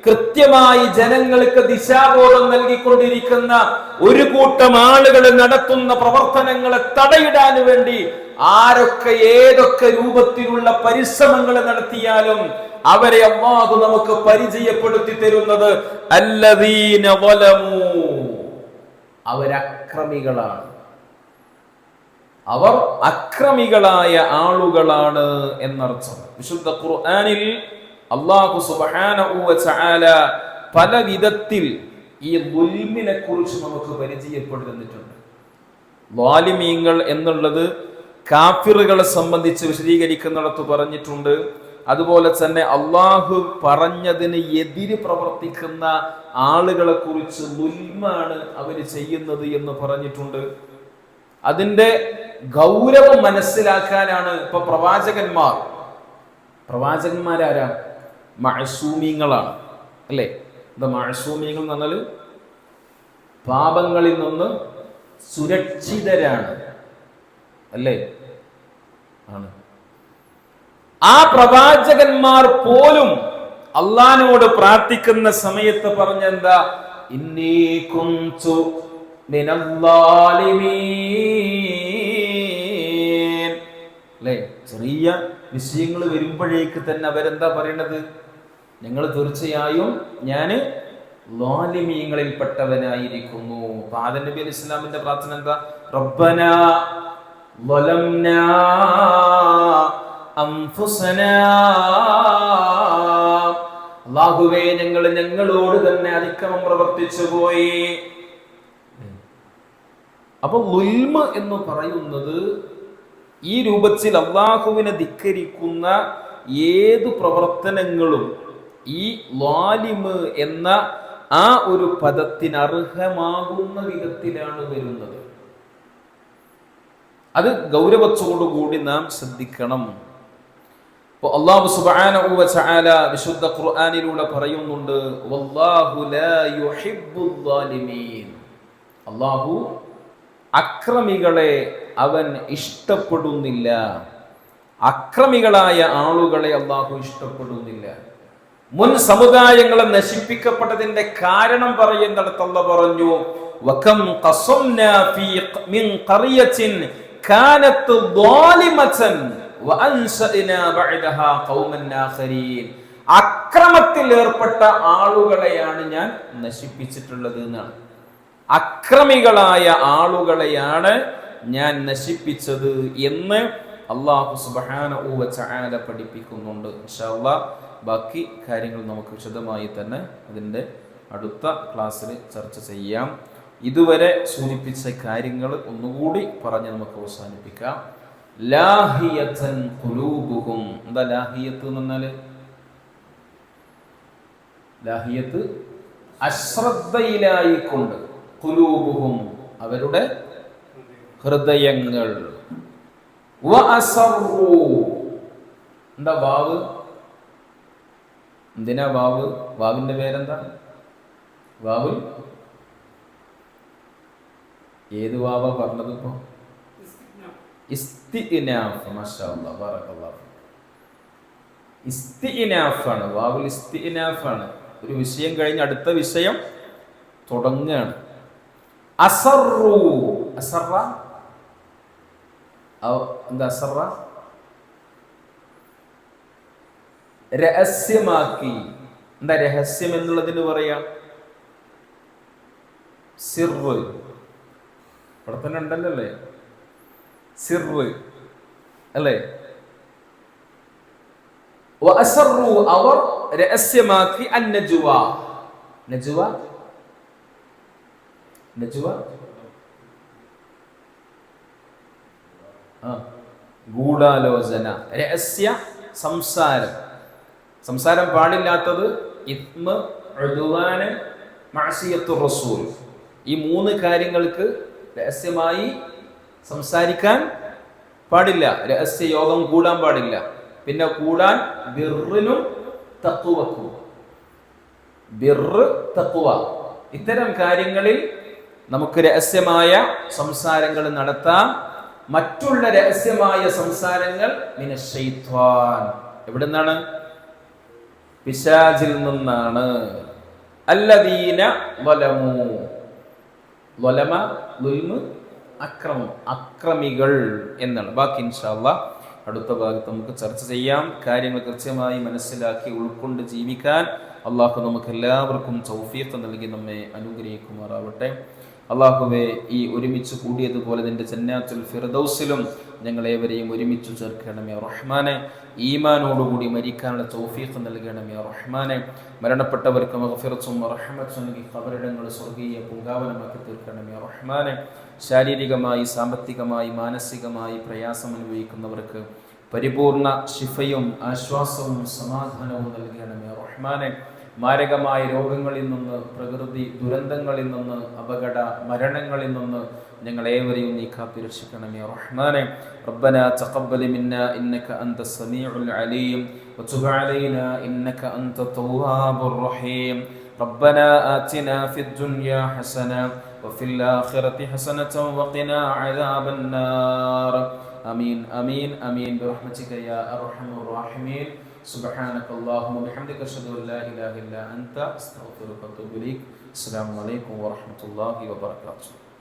S1: കൃത്യമായി ജനങ്ങൾക്ക് ദിശാബോധം നൽകിക്കൊണ്ടിരിക്കുന്ന ഒരു കൂട്ടം ആളുകൾ നടത്തുന്ന പ്രവർത്തനങ്ങളെ തടയിടാൻ വേണ്ടി ആരൊക്കെ ഏതൊക്കെ രൂപത്തിലുള്ള പരിശ്രമങ്ങൾ നടത്തിയാലും അവരെ അല്ലാഹു നമുക്ക് പരിചയപ്പെടുത്തി തരുന്നത് അല്ലദീന ളലമൂ, അവരക്രമികളാണ്, അവർ അക്രമികളായ ആളുകളാണ് എന്നർത്ഥം. വിശുദ്ധ ഖുർആനിൽ അല്ലാഹു സുബ്ഹാനഹു വ തആല പല വിധത്തിൽ ഈ ദുൽമിനെ കുറിച്ച് നമുക്ക് പരിചയപ്പെടുത്തിയിട്ടുണ്ട്. ളാലിമീങ്ങൾ എന്നുള്ളത് കാഫിറുകളെ സംബന്ധിച്ച് വിശദീകരിക്കുന്നിടത്ത് പറഞ്ഞിട്ടുണ്ട്. അതുപോലെ തന്നെ അള്ളാഹു പറഞ്ഞതിന് എതിര് പ്രവർത്തിക്കുന്ന ആളുകളെ കുറിച്ച് ദുൽമാണ് അവർ ചെയ്യുന്നത് എന്ന് പറഞ്ഞിട്ടുണ്ട്. അതിന്റെ ഗൗരവം മനസ്സിലാക്കാനാണ് ഇപ്പൊ പ്രവാചകന്മാരാരാ? മഅസൂമീങ്ങളാണ്, അല്ലേ? എന്താ മഅസൂമീങ്ങൾ എന്ന് പറഞ്ഞാൽ പാപങ്ങളിൽ നിന്ന് സുരക്ഷിതരാണ്, അല്ലേ? ആണ്. ആ പ്രവാചകന്മാർ പോലും അള്ളാഹിനോട് പ്രാർത്ഥിക്കുന്ന സമയത്ത് പറഞ്ഞെന്താ? ഇന്നി കുന്തു മിനൽ-ളാലിമീൻ. അല്ലേ? ചെറിയ വിഷയങ്ങൾ വരുമ്പോഴേക്ക് തന്നെ അവരെന്താ പറയണത്? ഞങ്ങൾ തീർച്ചയായും ഞാന് ളാലിമീങ്ങളിൽപ്പെട്ടവനായിരിക്കുന്നു. ആദം നബി അലൈഹി ഇസ്ലാമിന്റെ പ്രാർത്ഥന എന്താ? റബ്ബനാ ളലംനാ അൻഫുസനാ, അല്ലാഹുവേ ഞങ്ങൾ ഞങ്ങളോട് തന്നെ അതിക്രമം പ്രവർത്തിച്ചു പോയി. അപ്പൊ ളുൽമ എന്ന് പറയുന്നത് ഈ രൂപത്തിൽ അല്ലാഹുവിനെ ധിക്കരിക്കുന്ന ഏതു പ്രവർത്തനങ്ങളും ഈ ളാലിമ് എന്ന ആ ഒരു പദത്തിന് അർഹമാകുന്ന വിധത്തിലാണ് വരുന്നത്. അത് ഗൗരവത്തോടുകൂടി നാം ശ്രദ്ധിക്കണം. അല്ലാഹു സുബ്ഹാനഹു വ തആല വിശുദ്ധ ഖുർആനിലൂടെ പറയുന്നുണ്ട്, വല്ലാഹു ലാ യുഹിബ്ബുൽ ളാലിമീൻ. അല്ലാഹു അക്രമികളെ അവൻ ഇഷ്ടപ്പെടുന്നില്ല. അക്രമികളായ ആളുകളെ അല്ലാഹു ഇഷ്ടപ്പെടുന്നില്ല. മുൻ സമുദായങ്ങളെ നശിപ്പിക്കപ്പെട്ടതിന്റെ കാരണം പറയുന്നിടത്ത് അല്ലാഹു പറഞ്ഞു, വകം ഖസംനാ ഫീ മിൻ ഖറിയത്തിൻ കാനത് ളാലിമതൻ വഅൻശഅനാ ബഅദഹാ ഖൗമൻ ആഖരീൻ. അക്രമത്തിൽ ഏർപ്പെട്ട ആളുകളെയാണ് ഞാൻ നശിപ്പിച്ചിട്ടുള്ളത് എന്നാണ്. അക്രമികളായ ആളുകളെയാണ് ഞാൻ നശിപ്പിച്ചത് എന്ന് അല്ലാഹു സുബ്ഹാനഹു വ തആല പഠിപ്പിക്കുന്നുണ്ട്. ഇൻഷാ അല്ലാഹ് ബാക്കി കാര്യങ്ങൾ നമുക്ക് വിശദമായി തന്നെ അതിൻ്റെ അടുത്ത ക്ലാസ്സിൽ ചർച്ച ചെയ്യാം. ഇതുവരെ സൂചിപ്പിച്ച കാര്യങ്ങൾ ഒന്നുകൂടി പറഞ്ഞ് നമുക്ക് അവസാനിപ്പിക്കാം. ലാഹിയതൻ ഖുലൂബുഹും. എന്താ ലാഹിയത്ത് എന്ന് പറഞ്ഞാൽ? ലാഹിയത്ത് അശ്രദ്ധയിലായിക്കൊണ്ട്, ഖുലൂബുഹും അവരുടെ ഹൃദയങ്ങൾ. വഅസറു. എന്താ വാവ്? എന്തിനാ വാവ്? വാവിന്റെ പേരെന്താ? വാവ് ഏത് വാവാ പറഞ്ഞത്? ഇപ്പോ ഇസ്തിഇനാഫ്. മാഷാ അല്ലാഹ്, ബറകല്ലാഹു. ഇസ്തിഇനാഫാണ്. വാവുൽ ഇസ്തിഇനാഫാണ്. ഒരു വിഷയം കഴിഞ്ഞ് അടുത്ത വിഷയം തുടങ്ങുകയാണ്. അസറു. അസറ എന്താ? അസറ രഹസ്യമാക്കി. എന്താ രഹസ്യം എന്നുള്ളതിന് പറയാം? സിർറ്. ഇവിടെ തന്നെ ഉണ്ടല്ലോ അല്ലേ? സിർറ് അല്ലേ? വഅസറു അവർ രഹസ്യമാക്കി. അന്നജുവ. നജുവ നജുവ ഗൂഢാലോചന, രഹസ്യ സംസാരം. സംസാരം പാടില്ലാത്തത് ഇത്മ്, ഉദ്വാന്, മഅസിയത്തുർ റസൂൽ. ഈ മൂന്ന് കാര്യങ്ങൾക്ക് രഹസ്യമായി സംസാരിക്കാൻ പാടില്ല. രഹസ്യ യോഗം കൂടാൻ പാടില്ല. പിന്നെ കൂടാൻ ബിർറിനും തഖ്വക്കും. ബിർറ്, തഖ്വ, ഇത്തരം കാര്യങ്ങളിൽ നമുക്ക് രഹസ്യമായ സംസാരങ്ങൾ നടത്താം. മറ്റുള്ള രഹസ്യമായ സംസാരങ്ങൾ മിനശ്ശൈത്വാൻ. എവിടെ നിന്നാണ്? പിശാചിൽ നിന്നാണ്. അല്ലദീന വലമു. വലമ, ളുൽമ്, അക്രമം, അക്രമികൾ എന്നാണ്. ബാക്കി ഇൻഷാ അല്ലാഹ് അടുത്ത ഭാഗത്ത് നമുക്ക് ചർച്ച ചെയ്യാം. കാര്യങ്ങൾ കൃത്യമായി മനസ്സിലാക്കി ഉൾക്കൊണ്ട് ജീവിക്കാൻ അള്ളാഹു നമുക്ക് എല്ലാവർക്കും തൗഫീഖ് നൽകി നമ്മെ അനുഗ്രഹിക്കുമാറാവട്ടെ. അള്ളാഹുവെ, ഈ ഒരുമിച്ച് കൂടിയതുപോലെ നിന്റെ ജന്നാത്തുൽ ഫിർദൗസിലും ഞങ്ങളേവരെയും ഒരുമിച്ച് ചേർക്കണമേ റഹ്മാനെ. ഈമാനോടുകൂടി മരിക്കാനുള്ള തൗഫീഖ് നൽകണമേ റഹ്മാനെ. മരണപ്പെട്ടവർക്ക് മഗ്ഫിറത്തും റഹ്മത്തും നൽകി ഖബറിടങ്ങൾ സ്വർഗീയ പൂങ്കാവനമാക്കി തീർക്കണമേ റഹ്മാനെ. ശാരീരികമായി, സാമ്പത്തികമായി, മാനസികമായി പ്രയാസം അനുഭവിക്കുന്നവർക്ക് പരിപൂർണ ശിഫയും ആശ്വാസവും സമാധാനവും നൽകണമേ റഹ്മാനെ. മാരകമായ രോഗങ്ങളിൽ നിന്ന്, പ്രകൃതി ദുരന്തങ്ങളിൽ നിന്ന്, അപകട മരണങ്ങളിൽ നിന്ന് ഞങ്ങളേവരെയും നീ കാത്തുരക്ഷിക്കണമേ റഹ്മാനെ. റബ്ബനാ തഖബ്ബൽ മിന്നാ ഇന്നക അൻതസ് സമീഉൽ അലീം വതുബ് അലൈനാ ഇന്നക അൻതത് തവ്വാബുർ റഹീം. റബ്ബനാ ആതിനാ ഫിദ് ദുനിയാ ഹസന വഫിൽ ആഖിറതി ഹസനത വഖിനാ അദാബൻ നാർ. ആമീൻ ആമീൻ ആമീൻ ബിറഹ്മതിക യാ അർഹമർ റഹീമീൻ. سبحانك اللهم وبحمدك اشهد ان لا اله الا انت استغفرك واتوب اليك. السلام عليكم ورحمه الله وبركاته.